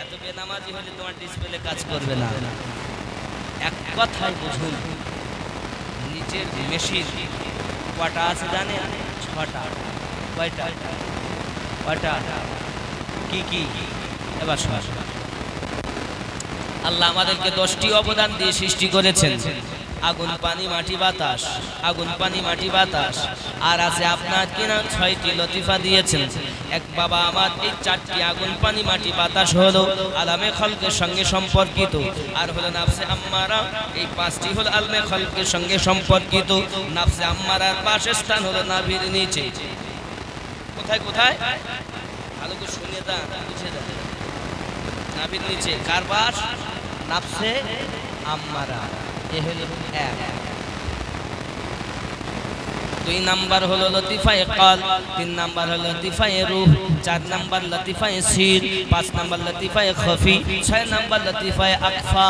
[SPEAKER 1] এত বেনামাজি হলে তোমার ডিসপ্লে কাজ করবে না এক কথায় বুঝুন নিচের মেশিন কটা আছে জানে 6টা কয়টা কয়টা কি কি এবার আল্লাহ আমাদেরকে 10টি অবদান দিয়ে সৃষ্টি করেছেন আগুন পানি মাটি বাতাস আগুন পানি মাটি বাতাস আর আছে আপনার কিনা 6টি লতিফা দিয়েছেন এক বাবা আমার এই 4টি আগুন পানি মাটি বাতাস হলো আলামে খলকের সঙ্গে সম্পর্কিত আর হলো নাফসে আম্মারা এই 5টি হলো আলমে খলকের সঙ্গে সম্পর্কিত নাফসে আম্মারার বাসস্থান হলো নাভির নিচে কোথায় কোথায় ভালো করে শুনে যান, বুঝে যান। নাভির নিচে কার বাস? নাফসে আম্মারা। এ হলো এক। 2 নাম্বার হলো লতিফায়ে কল, 3 নাম্বার হলো লতিফায়ে রূহ, 4 নাম্বার লতিফায়ে সির, 5 নাম্বার লতিফায়ে খফি, 6 নাম্বার লতিফায়ে আকফা।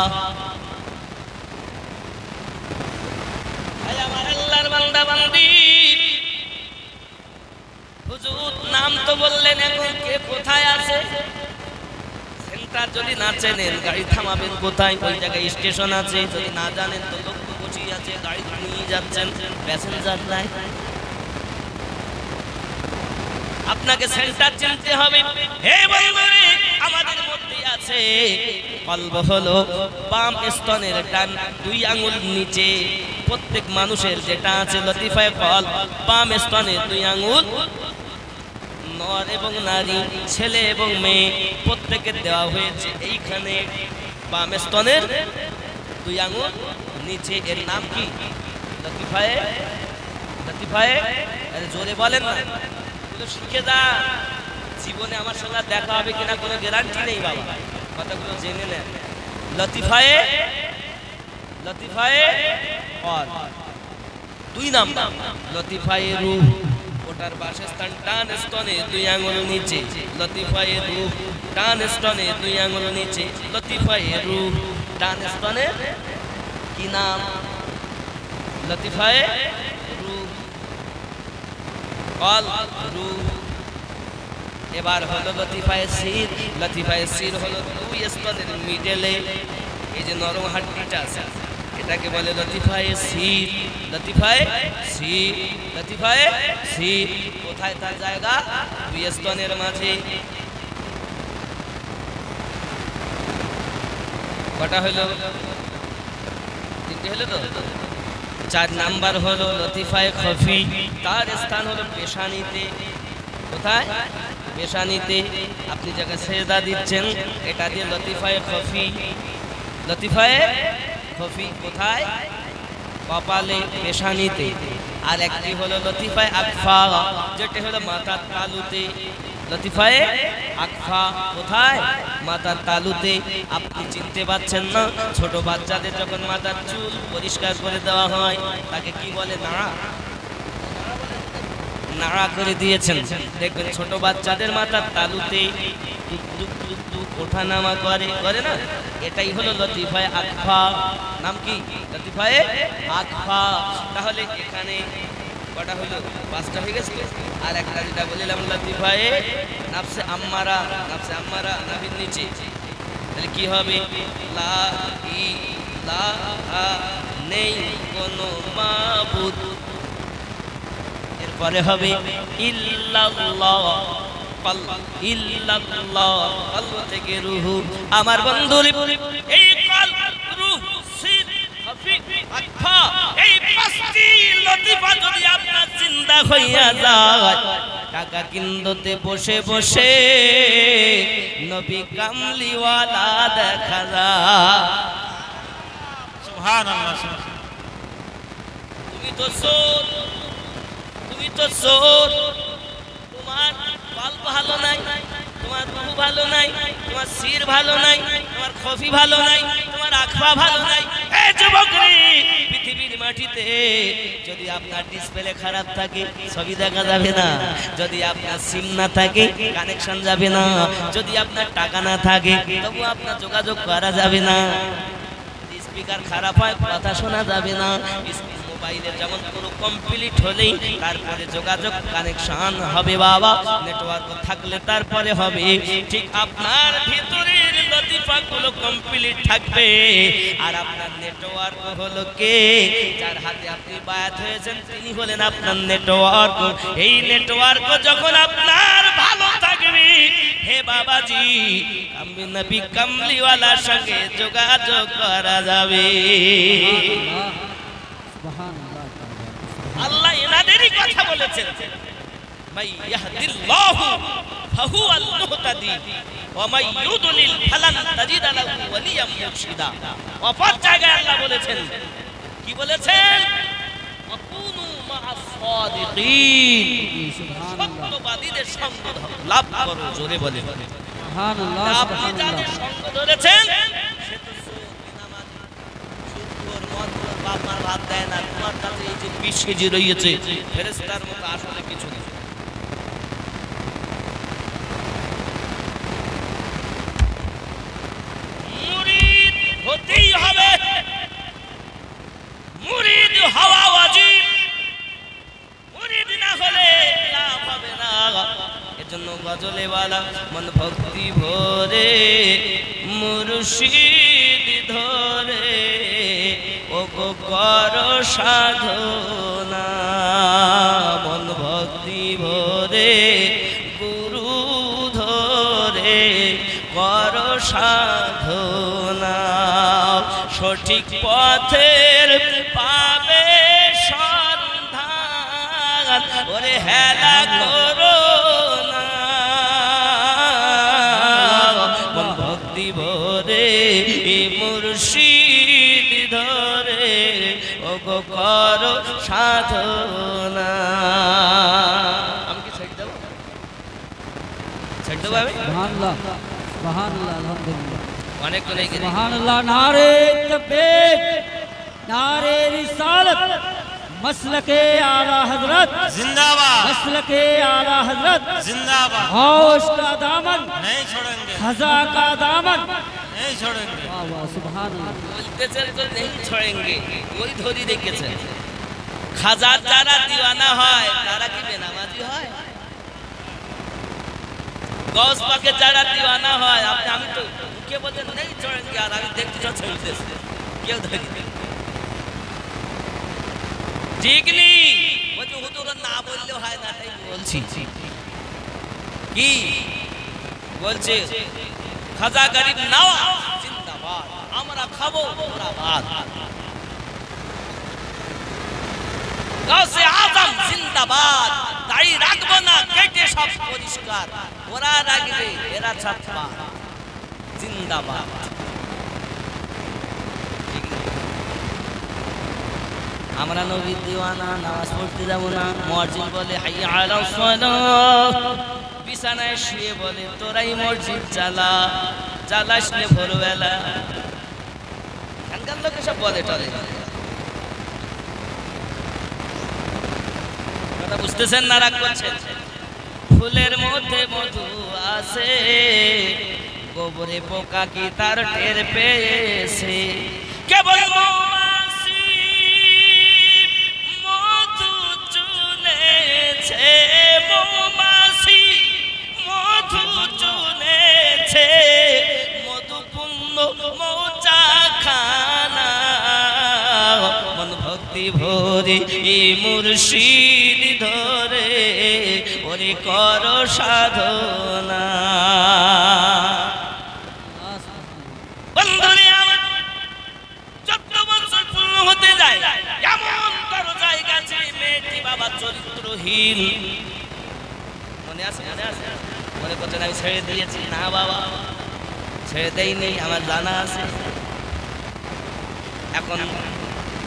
[SPEAKER 1] আমার আল্লাহর বান্দা বান্দি, হুজুর নাম তো বললেন, এখন কে কোথায় আছে? সেন্টার যদি না চেনেন গাড়ি থামাবেন কোথায়? ওই জায়গায় স্টেশন আছে। যদি না জানেন তো লোক বসিয়ে আছে, গাড়ি নিয়ে যাচ্ছেন, প্যাসেঞ্জার নাই। আপনাকে সেন্টার চিনতে হবে। হে বন্ধুরে, আমাদের মধ্যে আছে কলব হলো বাম স্তনের ডান 2 আঙ্গুল নিচে। প্রত্যেক মানুষের যেটা আছে লতিফায়ে কল, বাম স্তনে 2 আঙ্গুল। নর এবং নারী, ছেলে এবং মেয়ে প্রত্যেকের দেওয়া হয়েছে এইখানে বাম স্তনের 2 আঙ্গুল নিচে। এর নাম কি? লতিফায়ে। লতিফায়ে আরে জোরে বলেন না, এগুলো শিখে যা। জীবনে আমার সঙ্গে দেখা হবে কিনা কোনো গ্যারান্টি নেই বাবা, কথাগুলো জেনে নেন। লতিফায়ে, লতিফায়ে কল 2 নাম্বার। লতিফায়ে রূহ, ওটার বাসস্থান ডান স্তনে 2 আঙ্গুল নিচে। লতিফায়ে রূহ, ডান স্তনে 2 আঙ্গুল নিচে। লতিফায়ে রূহ, ডান স্তনে কি নাম? লতিফায়ে রূহ কল রূহ। এবার হলো লতিফায়ে সির। লতিফায়ে সির হলো 2 স্তনের মিডলে, এই যে নরম হাড্ডিটা আছে এটাকে বলে লতিফায়ে সির। লতিফায়ে সির, লতিফায়ে সির। কোথায় তার জায়গা? 2 স্তনের মাঝে। কটা হলো? 3টে হলো তো। 4 নাম্বার হলো লতিফায়ে খফি, তার স্থান হলো পেশানিতে। কোথায়? পেশানিতে। আপনি যাকে সেজদা দিচ্ছেন এটা দিয়ে লতিফায়ে খফি। লতিফায়ে খফি কোথায়? কপালে, পেশানিতে। আর একটি হলো লতিফায়ে আকফা, যেটা হলো মাথার তালুতে। লতিফায়ে আকফা কোথায়? মাথার তালুতে। আপনি চিনতে পারছেন না? ছোট বাচ্চাদের যখন মাথার চুল পরিষ্কার করে দেওয়া হয় তাকে কি বলে? নাড়া। নাড়া করে দিয়েছেন, দেখবেন ছোট বাচ্চাদের মাথার তালুতে ওঠানামা করে, করে না? এটাই হলো লতিফায়ে আকফা। নাম কি? লতিফায়ে আকফা। তাহলে এখানে কটা হলো? 5টা হয়ে গেছে। আর একটা যেটা বলিলাম লতিফায়ে নাফসে আম্মারা। নাফসে আম্মারা নাভির নিচে। তাহলে কি হবে? লা ইলাহা নেই কোনো মাবুদ। এরপরে হবে ইল্লাল্লাহ। ইল্লাল্লাহ কলব থেকে রূহ। আমার বন্ধুর এই কলব, রূহ, সির, খফি, আকফা, এই 5টি লতিফা যদি আপনার চিন্তা হইয়া যায়, টাকা কিন্দতে বসে বসে নবী কামলিওয়ালা দেখা যায়।
[SPEAKER 2] সুবহানাল্লাহ।
[SPEAKER 1] তুমি তো চোর, তুমি তো চোর। তোমার বাল ভালো নাই, তোমার রূহ ভালো নাই, তোমার সির ভালো নাই, তোমার খফি ভালো নাই, তোমার আকফা ভালো নাই। এই যুবক রে, পৃথিবীর মাটিতে যদি আপনার ডিসপ্লে খারাপ থাকে ছবি দেখা যাবে না। যদি আপনার সিম না থাকে কানেকশন যাবে না। যদি আপনার টাকা না থাকে তবু আপনার যোগাযোগ করা যাবে না। স্পিকার খারাপ হয় কথা শোনা যাবে না। মোবাইলের যেমন পুরো কমপ্লিট হলেই তারপরে যোগাযোগ কানেকশন হবে বাবা। নেটওয়ার্ক থাকলে তারপরে হবে। ঠিক আপনার ভিতরের লতিফাগুলো কমপ্লিট থাকবে। আর আপনার নেটওয়ার্ক হলো কে? যার হাতে আপনি বায়াত হয়েছেন তিনি হলেন আপনার নেটওয়ার্ক। এই নেটওয়ার্ক যখন আপনার ভালো থাকবে, হে বাবাজি, কামলি নবী কামলিওয়ালার সঙ্গে যোগাযোগ করা যাবে। আল্লাহ এনাদেরই কথা বলেছেন, মাই ইয়াহদিল্লাহু ফাহুয়াল মুহতাদি ওয়া মাই ইউদলিল ফালান তাজিদা লাহু ওয়ালিয়াম মুরশিদা। অপর জায়গায় আল্লাহ বলেছেন, কি বলেছেন? কুনু মা'আস সাদিকিন, সত্যবাদীদের সঙ্গ লাভ করো। জোরে বলে
[SPEAKER 5] সুবহানাল্লাহ
[SPEAKER 1] আপনি যাদের
[SPEAKER 5] সুবহানাল্লাহ।
[SPEAKER 1] সঙ্গ ধরেছেন সে তো সুদ, বিনামাজি, সুদখোর, মদখোর, বাপ মার ভাত দেয় না, তোমার কাছে এই যে 20 কেজি রয়েছে ফেরেশতার মতো আসলে কিছু নেই। মুরিদ হতেই হবে, মুরিদ হওয়া ওয়াজিব, মুরিদ না হলে লাভ হবে না। এজন্য গজলে ওয়ালা মন ভক্তি ভরে মুর্শিদ ধরে ও গো কর সাধনা, মন ভক্তি ভরে গুরু ধরে কর সাধনা, সঠিক পথের পাবে সন্ধান, ওরে হেলা করো না, মন ভক্তি ভরে মুর্শিদ ধরে ও গো কর সাধনা। আমি কি ছেড়ে দেবো? ছেড়ে দেবো আমি?
[SPEAKER 5] সুবহানাল্লাহ সুবহানাল্লাহ আলহামদুলিল্লাহ
[SPEAKER 1] অনেক করে গেলে
[SPEAKER 5] সুবহানাল্লাহ। नारे तकबीर, नारे रिसालत, मसलके आला हजरत
[SPEAKER 2] जिंदाबाद
[SPEAKER 5] मसलके आला हजरत,
[SPEAKER 2] जिंदाबाद,
[SPEAKER 5] होश का दामन,
[SPEAKER 2] नहीं छोड़ेंगे,
[SPEAKER 5] खजा का दामन।
[SPEAKER 2] नहीं छोड़ेंगे।
[SPEAKER 5] वाह वाह सुबहानाल्लाह।
[SPEAKER 1] বলতেছেন তো নেই ছড়েঙ্গে, ওই ধরি রেখেছেন। খাজার যারা দিওয়ানা হয় তারা কি বেনামাজি হয়? গৌস পাকে যারা দিওয়ানা হয়, আমি তো মুখে বলতে নেই ছড়েঙ্গে, আর আমি দেখতে চলতেছে কেউ ধরি ঠিক নি, বলছে হুজুর না বললেও হয় না, তাই বলছি। কি বলছে? খাজা গরিব নওয়াজ জিন্দাবাদ, আমরা খাবো ওরা বাদ, গাউসে আজম জিন্দাবাদ, দাড়ি রাখবো না, কেটে সব পরিষ্কার, ওরা রাখবে এরা ছাপা জিন্দাবাদ। আমরা নবীর দিওয়ানা, নামাজ পড়তে যাবো না, মুয়াজ্জিন বলে হাইয়া আলাস সালাহ, বিছানায় শুয়ে বলে তোরাই মসজিদ চালা, চালাস নে ভোরবেলা। এখানকার লোক সব বলে টলে, কথা বুঝতেছেন না? রাগ করছেন? ফুলের মধ্যে মধু আছে, গোবরে পোকা কি তার টের পেয়েছে, কেবল মৌমাছি মধু চুনেছে, মৌমাছি মধু চুনেছে, মধুপূর্ণ মৌচা খানা, মন ভক্তি ভরে মুর্শিদ ধরে ওরে কর সাধনা। বন্ধুরে আমার 14 বছর পূর্ণ হতে যায়, এমন তোর জায়গা আছে মেয়েটি বাবা চরিত্রহীন, মনে আছে? মনে আছে? মনে করছেন আমি ছেড়ে দিয়েছি? না বাবা, ছেড়ে দেয়নি, আমার জানা আছে। এখন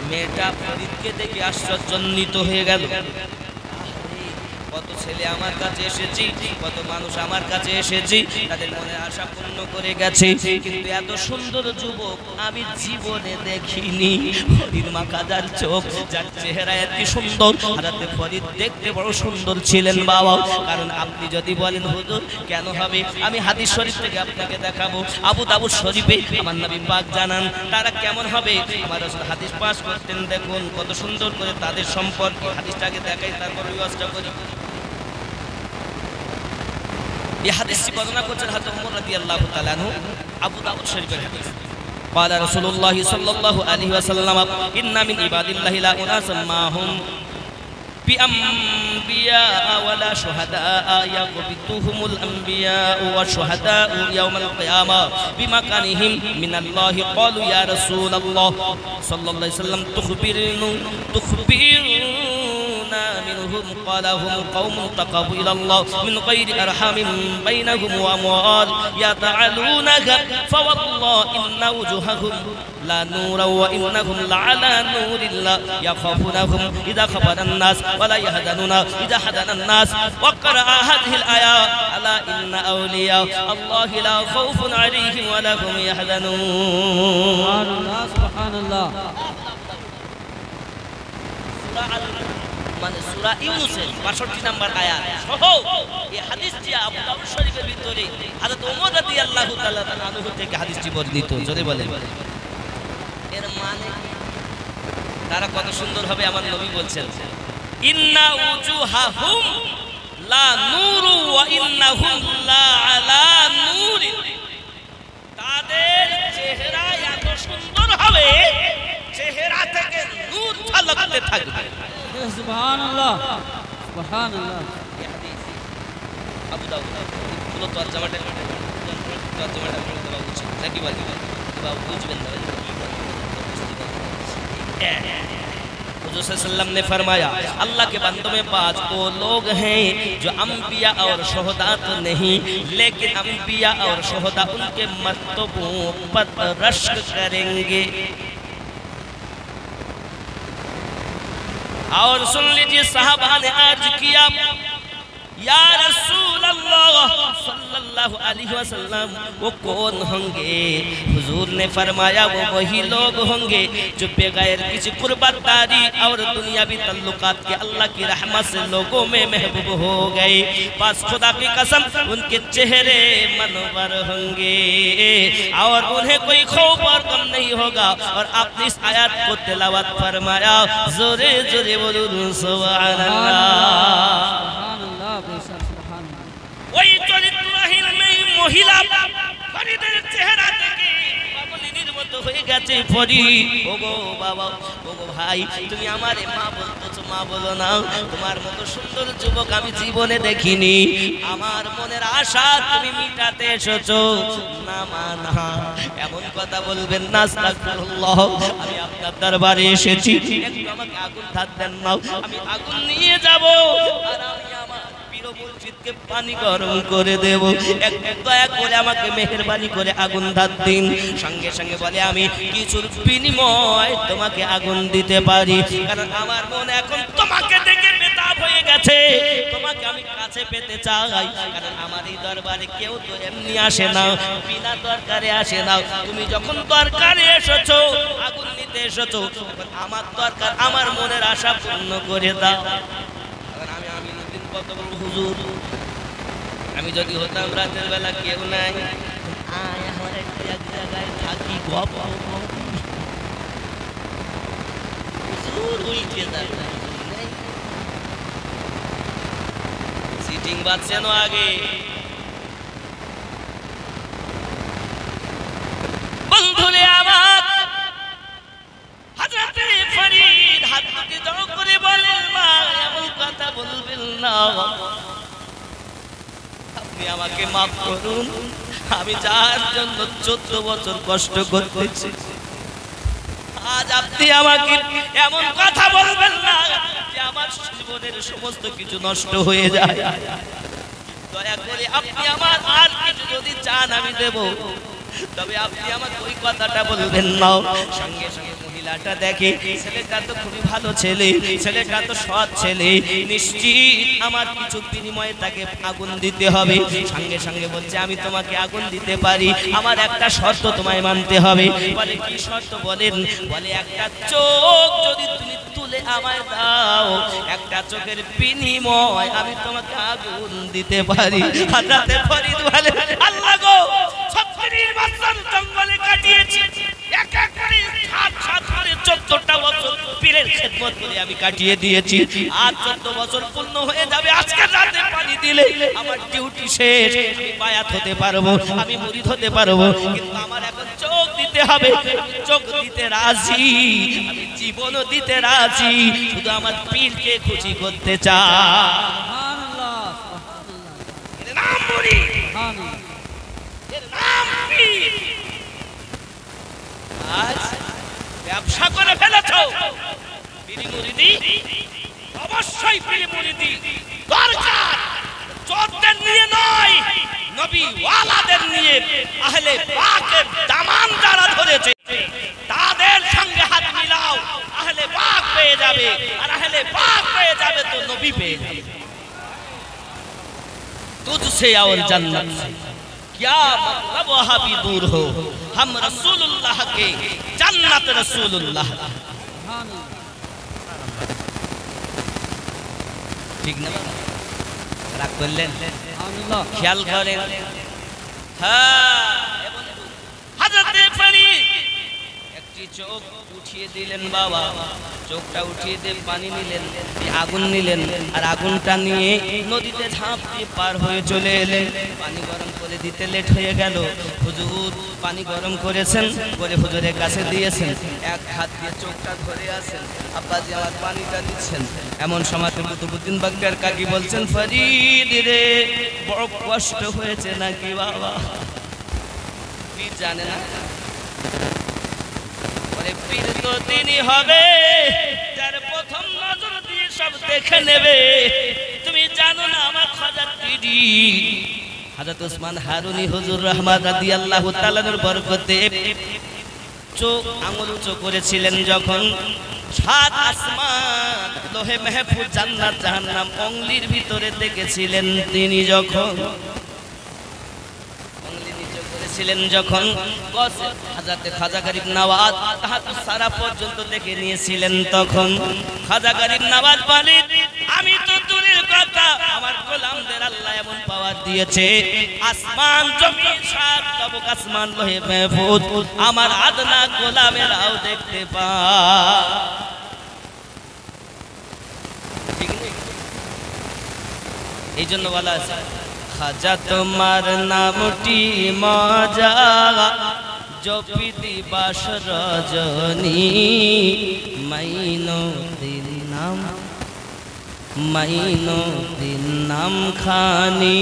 [SPEAKER 1] মেয়েটা ফরিদকে দেখে আশ্চর্যান্বিত হয়ে গেল। কত ছেলে আমার কাছে এসেছি, কত মানুষ আমার কাছে এসেছি, তাদের মনে আশা পূর্ণ করে গেছে, কিন্তু এত সুন্দর যুবক আমি জীবনে দেখিনি। ফরিদ মাখা যার চোখ, যার চেহারা এত সুন্দর, হারাতে ফরিদ দেখতে বড় সুন্দর ছিলেন বাবা। কারণ আপনি যদি বলেন হুজুর কেন হবে, আমি হাদিস শরীফ থেকে আপনাকে দেখাবো। আবু দাউদ শরীফে আমার নবী পাক জানান তারা কেমন হবে। আমার রাসূল হাদিস পাস করতেন, দেখুন কত সুন্দর করে তাদের সম্পর্কে হাদিসটাকে দেখাই, তারপর ওয়াজটা করি। এই হাদিসটি বর্ণনা করছেন হযরত ওমর রাদিয়াল্লাহু তাআলা আনহু, আবু দাউদ শরীফের হাদিস। قال رسول الله صلى الله عليه وسلم إن من عباد الله لا أناس ما هم بأنبياء ولا شهداء يقبضهم الأنبياء والشهداء يوم القيامة بمكانهم من الله. قالوا يا رسول الله صلى الله عليه وسلم تخبرنا منهم. قال هم قوم تقوا إلى الله من غير أرحام بينهم وأموال يتعالونها فوالله إن وجوههم লা নূরা ওয়া ইন্নাহুম লাআলা নূরিল্লাহ ইয়াখাফুনাহুম ইযা খাফানান নাস ওয়া লা ইয়াহজানুনা ইযা হাদানান নাস ওয়া ক্বারা হাযিহিল আয়া আলা ইন্না আউলিয়া আল্লাহি লা খাউফুন আলাইহিম ওয়া লা হুম ইয়াহজানুন।
[SPEAKER 5] সুবহানাল্লাহ সুবহানাল্লাহ।
[SPEAKER 1] মানে সূরা ইউনূসের 62 নম্বর আয়াত সহ এই হাদিসটি আবু দাউদ শরীফের ভিতরে হযরত ওমর রাদিয়াল্লাহু তাআলা আনহু থেকে হাদিসটি বর্ণিত। জোরে বলেন এর মানে তারা কত সুন্দর হবে আমার নবী বলছেন ইন্না উজুহাহুম লা নূরু ওয়া ইন্নাহুম লা আলা নূরিন। তাদের চেহারা এত সুন্দর হবে চেহারা থেকে নূর ঝলকতে থাকবে।
[SPEAKER 5] সুবহানাল্লাহ সুবহানাল্লাহ।
[SPEAKER 1] এই হাদিস আবু দাউদ পুরো তরজমাটা পড়তে পারবো নাকি বলি বাবু বুঝবেন না। हुजूर सल्लल्लाहु ने फरमाया अल्लाह के बंदों में 5 वो लोग हैं जो अंबिया और शुहदा तो नहीं लेकिन अंबिया और शुहदा उनके मर्तबों पर रश्क करेंगे। और सुन लीजिए साहबा ने अर्ज किया या रसूल अल्लाह सल्लल्लाहु अलैहि वसल्लम वो कौन होंगे? हुजूर ने फरमाया वो वही लोग होंगे जो बगैर किसी कुर्बतदारी और दुनियावी तल्लुकात के अल्लाह की रहमत से लोगों में महबूब हो गए। बस खुदा की कसम उनके चेहरे मनवर होंगे और उन्हें कोई खौफ और गम नहीं होगा। और आपने इस आयत को तिलावत फरमाया जोरे जोरे बोलूं सुभान अल्लाह। ওই চরিত্রহীন মহিলা ফরিদের চেহারা দেখে পাগলিনীর মতো হয়ে গেছে ফরি। ওগো বাবা ওগো ভাই তুমি আমারে মা বলতেছো মা বলো না। তোমার মতো সুন্দর যুবক আমি জীবনে দেখিনি। আমার মনের আশা তুমি মিটাতে এসেছো না মা না এমন কথা বলবেন না। আস্তাগফিরুল্লাহ আমি আপনার দরবারে এসেছি একটু আমাকে আগুন ধার দেন না আমি আগুন নিয়ে যাব আর আমি আমার মসজিদকে পানি গরম করে দেব এক দয়া করে আমাকে মেহেরবানি করে আগুন ধার দিন। সঙ্গে সঙ্গে বলে আমি কিছুর বিনিময় তোমাকে আগুন দিতে পারি কারণ আমার মন এখন তোমাকে দেখে বেতাব হয়ে গেছে। তোমাকে আমি কাছে পেতে চাই কারণ আমার এই দরবারে কেউ তো এমনি আসে না বিনা দরকারে আসে না। তুমি যখন দরকারে এসেছো আগুন নিতে এসেছো আমার দরকার আমার মনের আশা পূর্ণ করে দাও। হুজুর আমি যদি হতাম রাতের বেলা কেউ নাই আমার এক জায়গায় থাকি গপ সিটিং বাজছেন আগে বন্ধুরে আমার হযরতে ফরিদ হাত দুটি জড়ো করে বলেন মা এমন কথা বলবেন না আপনি আমাকে মাফ করুন আমি যার জন্য 14 বছর কষ্ট করতেছি আজ আপনি আমাকে এমন কথা বলবেন না যে আমার জীবনের সমস্ত কিছু নষ্ট হয়ে যায়। দয়া করে আপনি আমার আর কিছু যদি চান আমি দেব তবে আপনি আমাকে ওই কথাটা বলবেন না। সঙ্গে সঙ্গে মহিলাটা দেখে ছেলেটা তো খুবই ভালো ছেলে ছেলেটা তো সৎ ছেলে নিশ্চিত আমার কিছু বিনিময়ে তাকে আগুন দিতে হবে। সঙ্গে সঙ্গে বলছে আমি তোমাকে আগুন দিতে পারি আমার একটা শর্ত তোমায় মানতে হবে। বলে কি শর্ত বলেন? বলে একটা চোখ যদি তুমি তুলে আমায় দাও একটা চোখের বিনিময় আমি তোমাকে আগুন দিতে পারি। হযরতে ফরিদ বলে আল্লাহ গো জঙ্গলে কাটিয়েছি এক এক করে সাত করে 14টা বছর পীরের খেদমত করে আমি কাটিয়ে দিয়েছি। আর 14 বছর পূর্ণ হয়ে যাবে আজকে রাতে পানি দিলে আমার ডিউটি শেষ আমি বায়াত হতে পারবো আমি মুরিদ হতে পারবো কিন্তু আমার এখন চোখ দিতে হবে। চোখ দিতে রাজি আমি জীবনও দিতে রাজি শুধু আমার পীরকে খুশি করতে চাই।
[SPEAKER 5] সুবহানাল্লাহ সুবহানাল্লাহ।
[SPEAKER 1] এর নাম মুরিদ
[SPEAKER 5] সুবহানাল্লাহ।
[SPEAKER 1] আজ ব্যবসা করে ফেলেছো পীরি মুরিদি অবশ্যই পীরি মুরিদি দরকার চোরদের নিয়ে নয় নবী ওয়ালাদের নিয়ে আহলে পাকের দামান যারা ধরেছে अहले पाक पे जाबे तो नबी पे जाबे तुझसे और जन्नत से क्या मतलब वहां भी दूर हो हम रसूलुल्लाह के जन्नत रसूलुल्लाह ठीक ना রাগ করলেন খেয়াল করেন হ্যাঁ হযরত পানি একটি চোখ উঠিয়ে দিলেন বাবা চোখটা উঠিয়ে দিয়ে পানি নিলেন আগুন নিলেন আর আগুনটা নিয়ে নদীতে ঝাঁপ দিয়ে পার হয়ে চলে এলেন পানি গরম করে দিতে লেট হয়ে গেল হুজুর পানি গরম করেছেন করে হুজুরের কাছে দিয়েছেন এক হাত দিয়ে চোখটা ধরে আছেন আব্বাজি আমার পানিটা দিচ্ছেন এমন সময় কুতুবউদ্দিন বাগদার কাকি বলছেন ফরিদ রে বড় কষ্ট হয়েছে নাকি বাবা কি জানে না পীর তো তিনি হবে যার প্রথম নজর দিয়ে সব দেখে নেবে তুমি জানো না আমার খাজা পীরি হযরত ওসমান হারুনি হুজুর রহমান রাদিয়াল্লাহু তাআলার বরকতে চোখ আঙুল উঁচু করেছিলেন যখন সাত আসমান লোহে মাহফুজ জান্নাত জাহান্নাম অঙ্গলির ভিতরে দেখেছিলেন তিনি যখন ছিলেন যখন হযরত খাজা গরিব নওয়াজ তাহাজ্জুদ সারা পর্যন্ত দেখে নিয়েছিলেন তখন খাজা গরিব নওয়াজ বলেন আমি তো দূরের কথা আমার গোলামদের আল্লাহ এমন পাওয়ার দিয়েছে আসমান জমিন সাত তবক আসমান লোহে মাহফুজ আমার আদনা গোলামেরাও দেখতে পায় ঠিক না এইজন্য বলা আছে খাজা তোমার নামটি মজা জপি দিবাস রজনী মাইনো দিন নাম খানি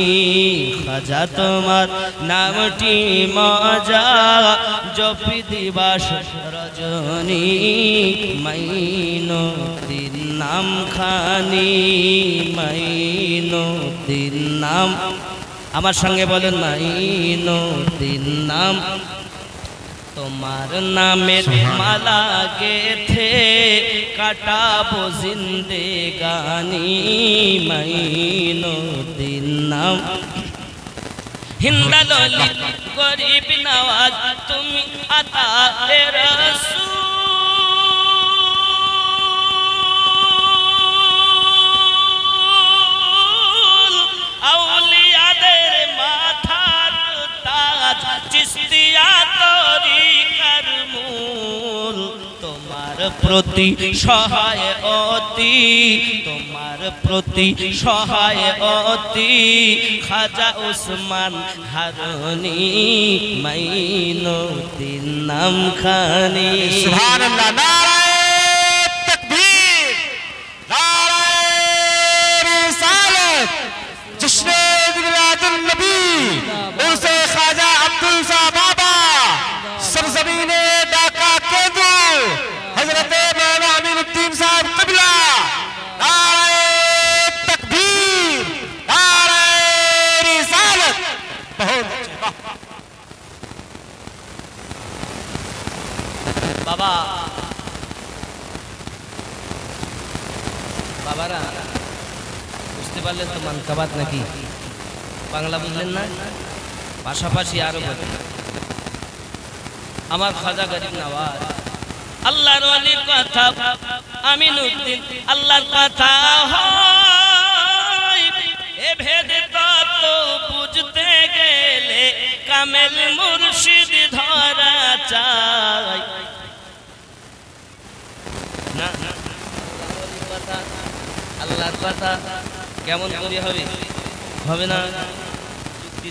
[SPEAKER 1] খাজা তোমার নামটি মজা জপি দিবাস রজনী মাইনো দিন নাম খানি মাইনো দিন নাম আমার সঙ্গে বলেন মাইনো দিন নাম তোমার নামের মালা গেথে কাটাবো জিন্দেগানি মাইনো দিন নাম হিন্দালি গরিব নওয়াজ তুমি আতা রাসূল আউলিয়াদের মাথার তাজ চিশতিয়া তরিকার মূল তোমার প্রতি সহায় অতি তোমার প্রতি সহায় অতি খাজা ওসমান হারুনি মাইনো দিন নাম খানি
[SPEAKER 2] সুবহানাল্লাহ নারায়ে তাকবীর নারায়ে রিসালাত জশ্নে মিলাদুন নবী উরসে খাজা আব্দুল শাহ বাবা सरजमीने ढाका केंद्र हजरत मौलाना अमीनुद्दीन साहब क़िबला नारे तकबीर नारे रिसालत बहुत
[SPEAKER 1] বাবা বাবারা বুঝতে পারলেন তো মানকাবাত নাকি বাংলা বুঝলেন না পাশাপাশি আরো বলেন আমার খাজা গরিব নওয়াজ আল্লাহর ওলির কথা আমিনুদ্দিন আল্লাহর কথা হয় এ ভেদ তত্ত্ব বুঝতে গেলে কামেল মুর্শিদ ধরা চাই না আল্লাহর কথা কেমন করে হবে হবে না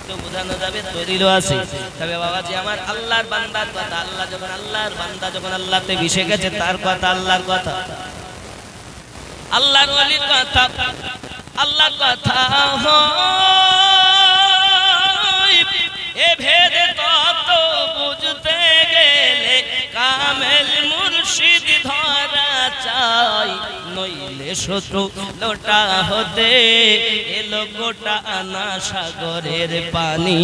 [SPEAKER 1] তো বোঝানো যাবে তৈরিও আছে তবে বাবাজি আমার আল্লাহর বান্দার কথা আল্লাহ যখন আল্লাহর বান্দা যখন আল্লাহতে মিশে গেছে তার কথা আল্লাহর কথা আল্লাহর ওলির কথা আল্লাহর কথা হয় এ ভেদ তত্ত্ব বুঝতে গেলে কামেল মুর্শিদ ধরা চাই নইলে শত্রু লোটা হতে এলো গোটা আনা সাগরের পানি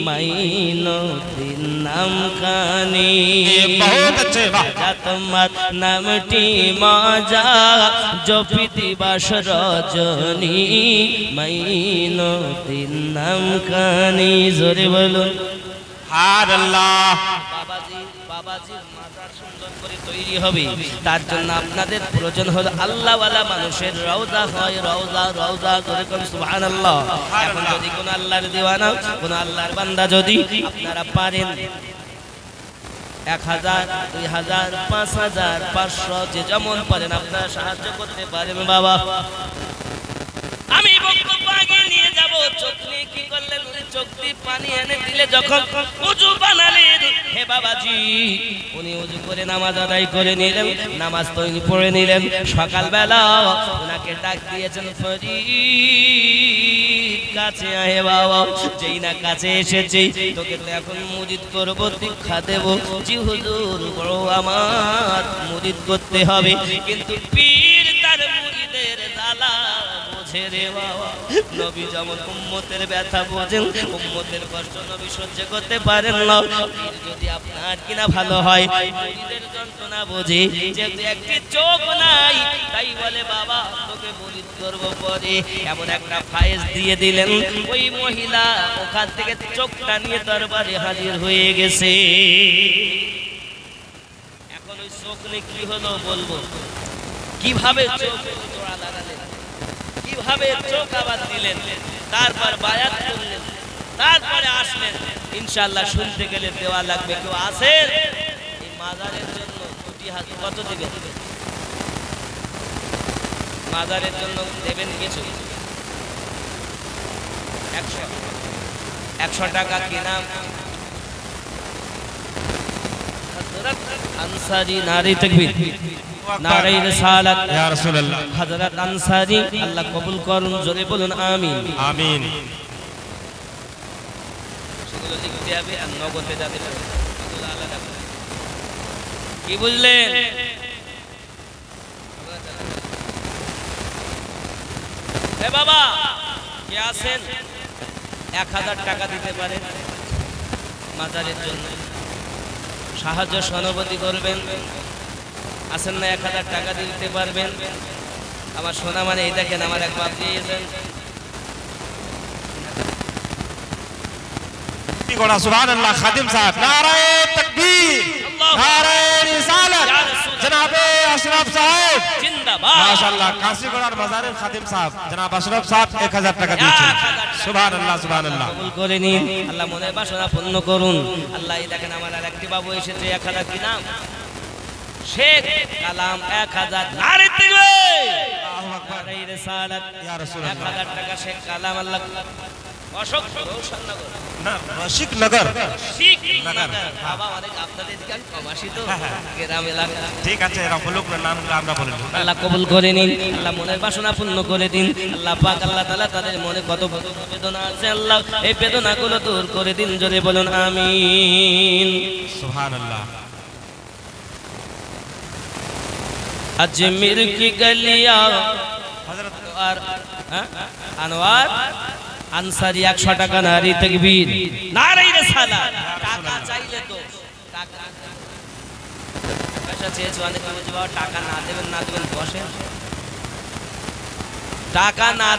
[SPEAKER 1] মাইনতির নাম কানি
[SPEAKER 2] बहुत अच्छे वाह
[SPEAKER 1] তোমার নামটি মজা জপি দিবাস রজনী মাইনতির নাম কানি জোরে বলুন
[SPEAKER 2] हार अल्लाह
[SPEAKER 1] বাবাজির মাজার সুন্দর করে তৈরি হবে তার জন্য আপনাদের প্রয়োজন হলো আল্লাহওয়ালা মানুষের রওজা হয় রওজা করে কোন সুবহানাল্লাহ এখন যদি কোন আল্লাহর দিওয়ানা কোন আল্লাহর বান্দা যদি আপনারা পারেন 1000 2000 5000 500 যে যেমন পারেন আপনারা সাহায্য করতে পারেন বাবা আমি বক্তব্য আগে নিয়ে যাব চোখ নিয়ে কি করলেন উনি চোখ দিয়ে পানি এনে দিলে যখন ওযু বানালেন হে বাবাজি উনি ওযু করে নামাজ আদায় করে নিলেন নামাজ তো উনি পড়ে নিলেন সকালবেলা ওনাকে ডাক দিয়েছেন ফরিদ কাছে আয় বাবা যেই না কাছে এসেছি তোকে তো এখন মুরিদ করব দীক্ষা দেব জি হুজুর বড় আমার মুরিদ করতে হবে কিন্তু পীর তার মুরিদের জ্বালা রে বাবা নবী যেমন উম্মতের ব্যথা বোঝেন উম্মতের কষ্ট নবী সহ্য করতে পারেন না যদি আপনার কিনা ভালো হয় মুরিদের যন্ত্রণা বোঝে যেহেতু একটি চোখ নাই তাই বলে বাবা তোকে মুরিদ করব পরে এমন একটা ফায়েজ দিয়ে দিলেন ওই মহিলা ওখান থেকে চোখটা নিয়ে দরবারে হাজির হয়ে গেছে এখন ওই চোখ নিয়ে কি হলো বলবো কিভাবে চোখ জোড়া লাগালেন কিভাবে চোখ আবার দিলেন তারপর বায়াত করলেন তারপরে আসলেন ইনশাআল্লাহ শুনতে গেলে দেওয়া লাগবে কেউ আছেন এই মাজারের জন্য কোটি হাত কত দিবেন মাজারের জন্য দেবেন কিছু 100 টাকা কিনা হযরত আনসারী নারী তাকবীর নারে রিসালাত
[SPEAKER 2] या रसूल अल्लाह
[SPEAKER 1] হযরত আনসারী আল্লাহ কবুল করুন জোরে বলুন আমিন
[SPEAKER 2] आमीन
[SPEAKER 1] সেগুলো লিখতে হবে আর নগদে যাবে এগুলো আলাদা করে কি বুঝলেন এ বাবা কে আছেন 1000 টাকা দিতে পারেন মাজারের জন্য সাহায্য সহানুভূতি করবেন আছেন না 1000 টাকা দিতে পারবেন আমার সোনা মানে এই দেখেন আমার এক বাপ দিয়েছেন
[SPEAKER 2] गोड़ा सुभान अल्लाह खादिम साहब नारे तकबीर नारे रिसालत जनाबे अशरफ साहब
[SPEAKER 1] जिंदाबाद
[SPEAKER 2] माशाअल्लाह कासीगोड़ा मजार खादिम साहब जनाब अशरफ साहब 1000 টাকা দিয়েছেন সুবহান আল্লাহ
[SPEAKER 1] কবুল করে নিন আল্লাহ মনের বাসনা পূর্ণ করুন আল্লাহ এই দেখেন আমার আরেকটি বাবু এসেছে 1000 কি নাম শেখ কালাম 1000 নারে তাকবীর আল্লাহু আকবার নারে রিসালাত
[SPEAKER 2] ইয়া রাসূলুল্লাহ
[SPEAKER 1] 1000 টাকা শেখ কালাম আল্লাহ অশোক রৌশননগর
[SPEAKER 2] না রশিক নগর
[SPEAKER 1] ঠিক নগর বাবা অনেক আপনাদের দিকে কমাসি তো গ্রাম এলাকা
[SPEAKER 2] ঠিক আছে রফলুক নামগুলো আমরা বলে দেব
[SPEAKER 1] আল্লাহ কবুল করে নিন আল্লাহ মনের বাসনা পূর্ণ করে দিন আল্লাহ পাক আল্লাহ তাআলা তাদের মনে কত বেদনা আছে আল্লাহ এই বেদনাগুলো দূর করে দিন জোরে বলুন আমিন
[SPEAKER 2] সুবহানাল্লাহ
[SPEAKER 1] अजमेर की गलियां
[SPEAKER 2] হযরত
[SPEAKER 1] अनवार আনসারী 100 টাকা নারী তাকবীর নারে রিসালাত টাকা চাইলে তো টাকা পয়সা চেয়েছো অনেক মানুষ বাবা টাকা না দেবেন বসে টাকা না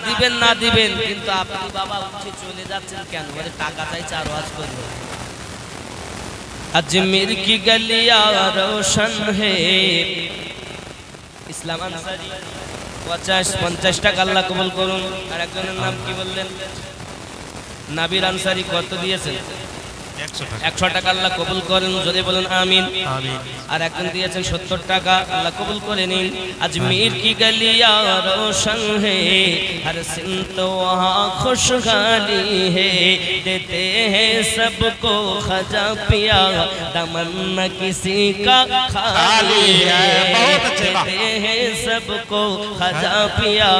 [SPEAKER 1] দিবেন কিন্তু আপনি বাবা উঠে চলে যাচ্ছেন কেন বলে টাকা চাইছে আর ওয়াজ করব अजमेर की गलियां रोशन है ইসলাম আনসারী 50 টাকা আল্লাহ কবুল করুন আর একজনের নাম কি বললেন নাবির আনসারী কত দিয়েছেন 100 টাকা আল্লাহ কবুল করেন যদি বলেন আমিন
[SPEAKER 2] আমিন
[SPEAKER 1] আর একজন দিয়েছেন 70 টাকা আল্লাহ কবুল করে নিন अजमेर की गलियां रोशन है हर सिमत वहां खुशहाली है देते हैं सबको खजा पिया दमन न किसी का खाली है
[SPEAKER 2] बहुत अच्छे बात
[SPEAKER 1] देते हैं सबको खजा पिया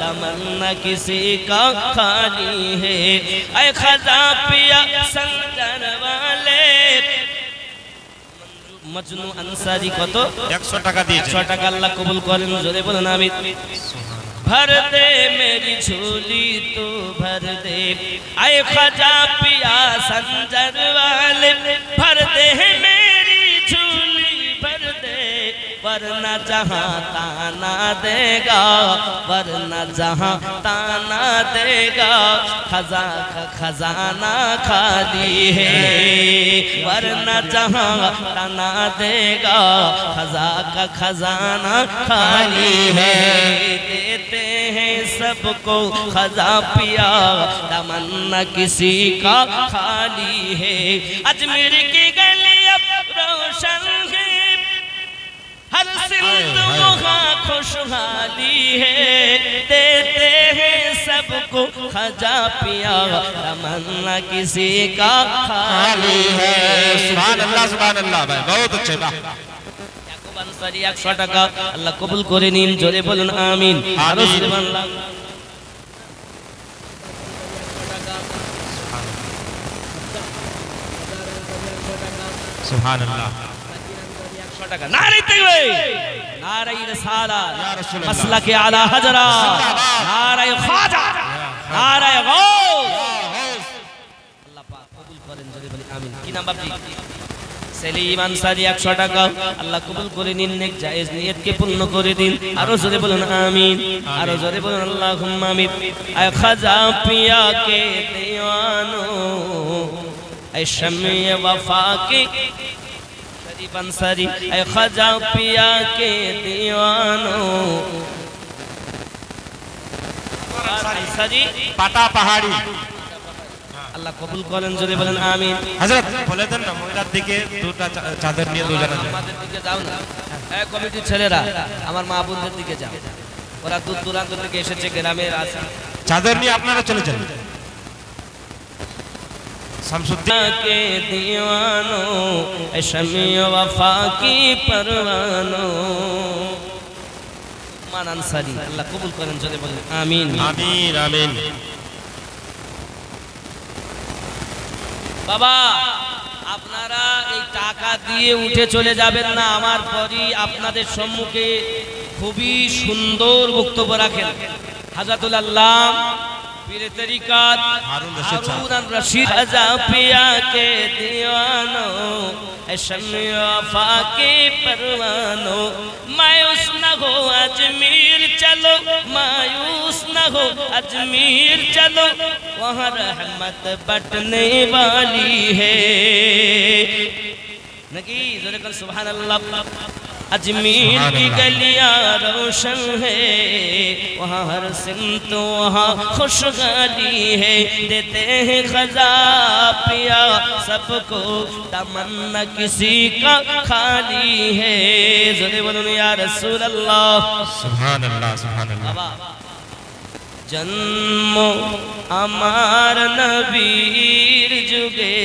[SPEAKER 1] दमन न किसी का खाली है ऐ खजा पिया संजन वाले মজনু আনসারি কত
[SPEAKER 2] 100 টাকা দিয়েছে
[SPEAKER 1] 100 টাকা আল্লাহ কবুল করেন জোরে বলেন আমিন भर दे मेरी झोली तो भर दे आए ख्वाजा पिया संजर वाले भर दे मेरी झोली भर दे वरना जहाँ ताना देगा वरना जहाँ ताना देगा खजा का खजाना खाली है वरना जहाँ ताना देगा खजा का खजाना खाली है देते हैं सबको खजा पिया तमन्ना किसी का खाली है अजमेर की गलियां रोशन है हर सिंध वहाँ खुशहाली है देते हैं सबको खजा पिया तमन्ना किसी का खाली है
[SPEAKER 2] सुभान अल्लाह भाई बहुत अच्छे वाह
[SPEAKER 1] আনসারী 100 টাকা আল্লাহ কবুল করে নিন জোরে বলুন আমিন আরো সুবহানাল্লাহ
[SPEAKER 2] সুবহানাল্লাহ
[SPEAKER 1] 100 টাকা নারে তাকবীর নারে রিসালাত মাসলাকে আলা হযরত নারে খাজা নারে গাউস আল্লাহ পাক কবুল করেন জোরে বলি আমিন কি নাম বাপজি সেলিম আনসারী 100 টাকা আল্লাহ কবুল করে নিন নেক জায়েজ নিয়তকে পূর্ণ করে দিন আরো জোরে বলুন আমিন আরো জোরে বলুন আল্লাহুম্মা আমিন আয় খাজা পিয়া কে दीवानो ऐ शम्मे वफा के शरीफ अंसारी ऐ खाजा पिया के दीवानो अंसारी
[SPEAKER 2] পাটা পাহাড়ি
[SPEAKER 1] আল্লাহ কবুল করেন জোরে বলেন আমিন
[SPEAKER 2] হযরত বলে দেন না মহিলার দিকে দুটো চাদর নিয়ে দুজনে
[SPEAKER 1] আমাদের দিকে যাও না এই কমিটির ছেলেরা আমার মা বোনদের দিকে যাও ওরা দূর দূরান্ত থেকে এসেছে গ্রামের আছে
[SPEAKER 2] চাদর নিয়ে আপনারা চলে যান শামসুদ্দিন
[SPEAKER 1] के दीवानो ऐ शम्मे वफा की परवानो মান আনসারী আল্লাহ কবুল করেন জোরে বলেন আমিন
[SPEAKER 2] আমিন আমিন
[SPEAKER 1] বাবা আপনারা এই টাকা দিয়ে উঠে চলে যাবেন না আমার পরই আপনাদের সম্মুখে খুবই সুন্দর বক্তব্য রাখেন হাজাতুল আল্লাহ পীর তরিকাত
[SPEAKER 2] হারুন রশিদ সাহেব।
[SPEAKER 1] हारून रशीद खजा पिया के दीवानो ऐ शम्मे वफा के परवानो मायूस न हो अजमीर चलो मायूस न हो अजमीर चलो वहाँ रहमत बटने वाली है नकी जोरे कल सुभान अल्लाह अजमीर की गलियां रोशन है वहाँ हर सिमत वहाँ खुशहाली है देते हैं खजा पिया सबको तमन्ना किसी का खाली है जोरे बोलो या रसूल अल्लाह
[SPEAKER 2] সুবহানাল্লাহ সুবহানাল্লাহ
[SPEAKER 1] जन्म अमार नबीर जुगे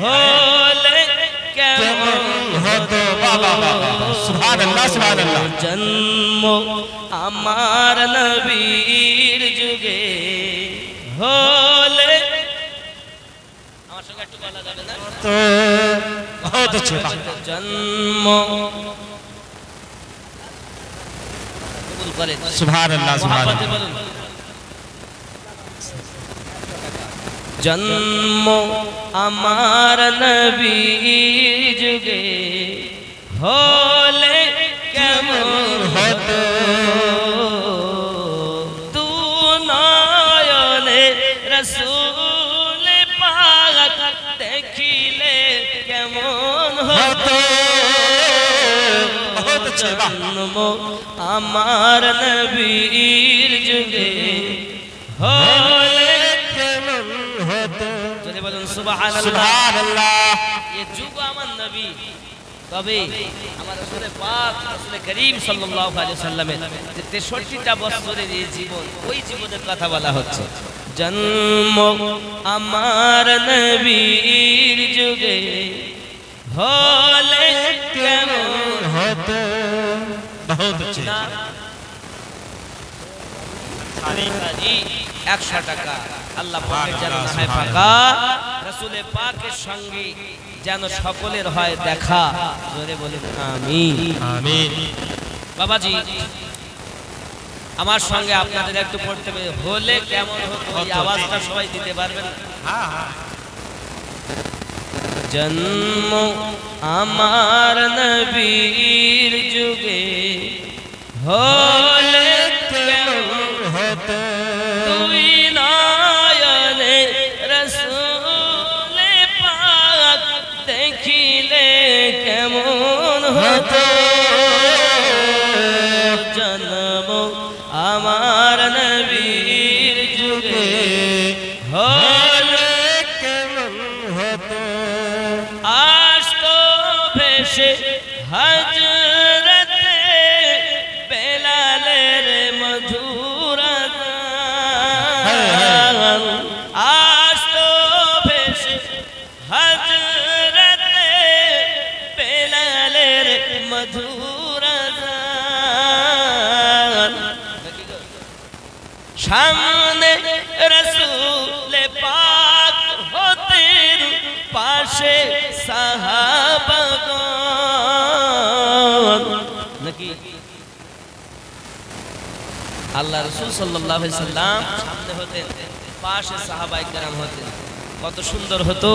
[SPEAKER 1] होले केमन
[SPEAKER 2] হতো বাবা বাবা সুবহানাল্লাহ সুবহানাল্লাহ
[SPEAKER 1] जन्म अमार नबीर जुगे होले আমার সঙ্গে একটু বলা যাবে না
[SPEAKER 2] তো बहुत अच्छे वाह
[SPEAKER 1] जन्म কবুল করে
[SPEAKER 2] সুবহানাল্লাহ
[SPEAKER 1] মোহাম্মদে
[SPEAKER 2] সুবহানাল্লাহ
[SPEAKER 1] বলুন जन्म अमार नबी जुगे होले केमन
[SPEAKER 2] হতো
[SPEAKER 1] तू नयने रसूल पाक देखिले केमन
[SPEAKER 2] হতো बहुत अच्छे वाह
[SPEAKER 1] जन्म अमार नबीर जुगे होले
[SPEAKER 2] কেমন হতো
[SPEAKER 1] যদি বলুন সুবহানাল্লাহ
[SPEAKER 2] সুবহানাল্লাহ
[SPEAKER 1] ये जुग আমার নবী তবে আমার রাসূল পাক রাসূল করিম সাল্লাল্লাহু আলাইহি ওয়াসাল্লামের যে 63টা বছরের এই জীবন ওই জীবনের কথা বলা হচ্ছে জন্ম আমার নবীর যুগে হলে কেমন
[SPEAKER 2] হতো बहुत अच्छे
[SPEAKER 1] না সারি 100 টাকা আল্লাহ পাকের জান্নাত ফাঁকা রাসূল পাকের সঙ্গে যেন সকলের হয় দেখা, জোরে বলুন আমিন
[SPEAKER 2] আমিন।
[SPEAKER 1] বাবাজি আমার সঙ্গে আপনাদের একটু পড়তে হলে কেমন হতো এই আওয়াজটা সবাই দিতে পারবেন?
[SPEAKER 2] হ্যাঁ হ্যাঁ।
[SPEAKER 1] জন্ম আমার নবীর যুগে হলে কেমন
[SPEAKER 2] হতো
[SPEAKER 1] তুই নয়নে রসূল পাক দেখিলে কেমন হতো জন্ম আমার নবীর যুগে হলে
[SPEAKER 2] কেমন হতো
[SPEAKER 1] আসতো ভেসে হযরতে বেলালের মধুর আযান আসতো ভেসে হযরতে বেলালের মধুর আযান সামনে রসূল পাক হতেন পাশে সাহাবাগণ নাকি আল্লাহ রাসূল সাল্লাল্লাহু আলাইহি সাল্লাম সামনে হতেন পাশে সাহাবায়ে কেরাম হতেন কত সুন্দর হতো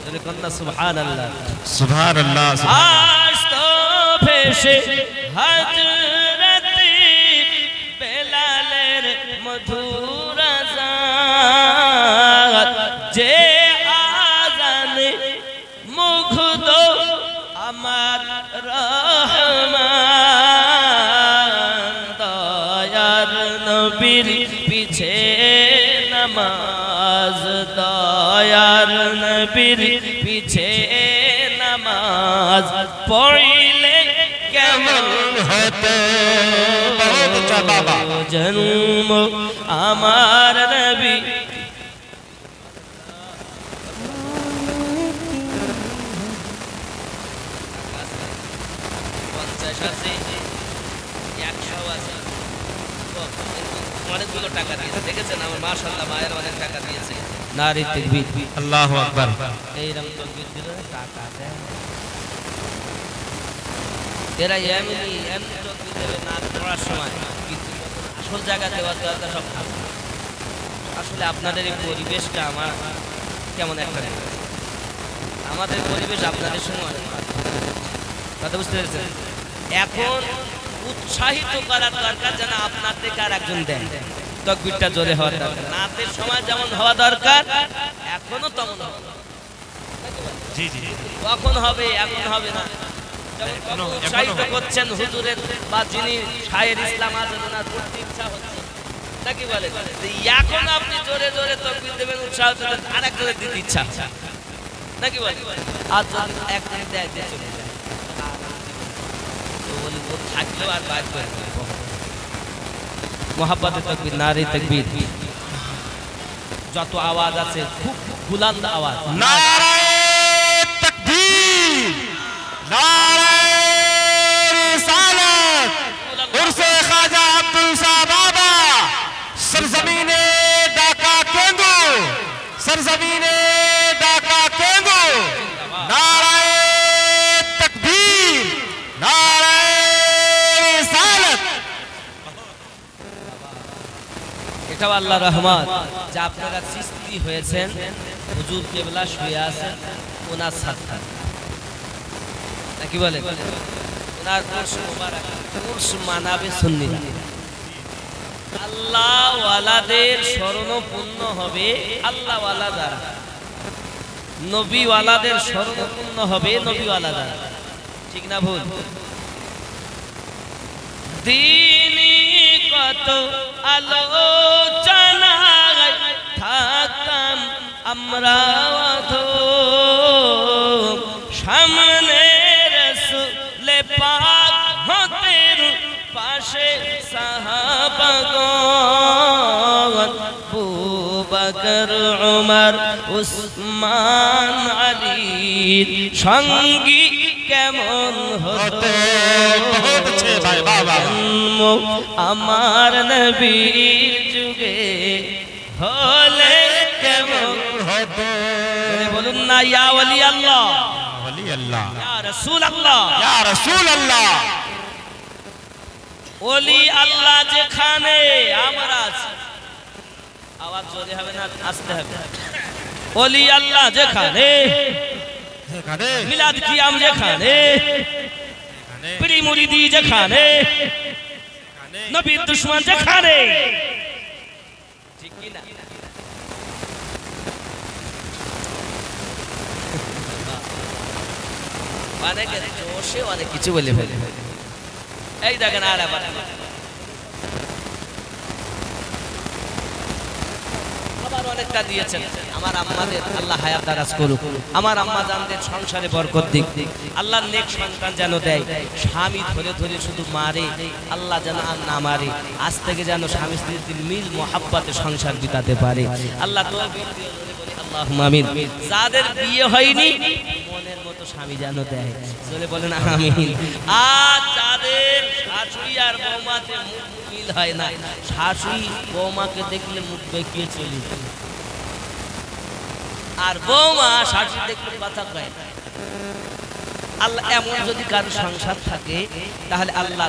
[SPEAKER 1] জোরে কন্না সুবহানাল্লাহ
[SPEAKER 2] সুবহানাল্লাহ।
[SPEAKER 1] আসতো ভেসে হযরতে বেলালের মধুর আযান যে আযানে মুগ্ধ আমার রহমান দয়ার নবীর পিছে নামাজ দয়ার নবীর পিছে নামাজ পড়িলে কেমন
[SPEAKER 2] হতো বহুত আচ্ছা বাবা।
[SPEAKER 1] জন্ম আমার নবী অনেকগুলো টাকা দিয়েছে দেখেছেন আমার মাশাআল্লাহ মায়ের অনেক টাকা দিয়েছে নারী তাকবীর
[SPEAKER 2] আল্লাহু আকবার।
[SPEAKER 1] এইরকম তাকবীর দিলে টাকা দেয় এরা এমনি তাকবীর দেবে না পড়ার সময় কিন্তু আসল জায়গা দেওয়া দরকার সব আসলে আপনাদের এই পরিবেশটা আমার কেমন একটা আমাদের পরিবেশ আপনাদের সঙ্গে অনেক কথা বুঝতে পেরেছেন এখন উৎসাহিত করার দরকার যেন আপনার থেকে আর একজন দেন তাকবীরটা জোরে হওয়ার দরকার নাতের সময় যেমন হওয়া দরকার এখনো তেমন হবে
[SPEAKER 2] জি জি
[SPEAKER 1] কখন হবে এখন হবে না যেমন উৎসাহিত করছেন হুজুরের বা যিনি শায়ের ইসলাম আলোচনা করতে ইচ্ছা হচ্ছে নাকি বলে এখন আপনি জোরে জোরে তাকবীর দেবেন উৎসাহ দেবেন আর একজনের দিতে ইচ্ছা নাকি বলে আর যদি একজন দেয় দিয়ে চলে যায় থাকলেও আর বাইর করে মোহাব্বতের তাকবীর নারে তাকবীর যত আওয়াজ আছে খুব বুলন্দ আওয়াজ
[SPEAKER 2] নারে তাকবীর নারে রিসালাত উরসে খাজা আব্দুল শাহ বাবা सरजमीने ढाका केंदु सरजमीने ढाका केंदु नारे तकबीर नारे रिसालत
[SPEAKER 1] এটাও আল্লাহর রহমত যে আপনারা সৃষ্টি হয়েছেন হুজুর কেবলা শুয়ে আছেন ওনার সাথে নাকি বলে ওনার উরস মুবারক উরস মানাবে সুন্নিরা আল্লাহ ওয়ালাদের শরণ পূর্ণ হবে আল্লাহ ওয়ালা দ্বারা নবী ওয়ালাদের শরণ পূর্ণ হবে নবী ওয়ালা দ্বারা ঠিক না ভুল দিনী কত আলোচনা থাকতাম আমরা সামনে রাসূল পাক হতেন পাশে সাহাবাগণ আবু বকর উমর উসমান আলীর সঙ্গী কেমন হতো
[SPEAKER 2] ভাই বাবা
[SPEAKER 1] আমার নবীর যুগে হলে কেমন
[SPEAKER 2] হতো
[SPEAKER 1] বলুন না ইয়া ওয়ালি আল্লাহ
[SPEAKER 2] वली अल्लाह
[SPEAKER 1] या रसूल अल्लाह
[SPEAKER 2] या रसूल अल्लाह
[SPEAKER 1] ওলি আল্লাহ যেখানে আমরা আছি আওয়াজ জোরে হবে না আস্তে হবে ওলি আল্লাহ যেখানে
[SPEAKER 2] যেখানে
[SPEAKER 1] মিলাদ কিয়াম যেখানে পীর মুরিদি যেখানে নবীর দুশমন যেখানে ঠিক কি না অনেক জোশে অনেক কিছু বলে ফেলে এই দেখেন আর আবার অনেকটা দিয়েছেন আমার আম্মাদের আল্লাহ হায়াত দারাজ করুক আমার আম্মা জানদের সংসারে বরকত দিক আল্লাহর নেক সন্তান যেন দেয় স্বামী ধরে ধরে শুধু মারে আল্লাহ যেন আর না মারে আজ থেকে যেন স্বামী স্ত্রীর মিল মোহাব্বতে সংসার বিতাতে পারে আল্লাহ তৌফিক দিয়ে বলি আল্লাহুম্মা আমিন যাদের বিয়ে হয়নি মনের মতো স্বামী যেন দেয় চলে বলেন আমিন আর যাদের শাশুড়ি আর বৌমাতে মুখ মিল হয় না শাশুড়ি বৌমাকে দেখলে মুখ বেঁকিয়ে চলে আর বৌমা শাশুড়ি দেখলে কথা কয় আল্লাহ এমন যদি কারো সংসার থাকে তাহলে আল্লাহ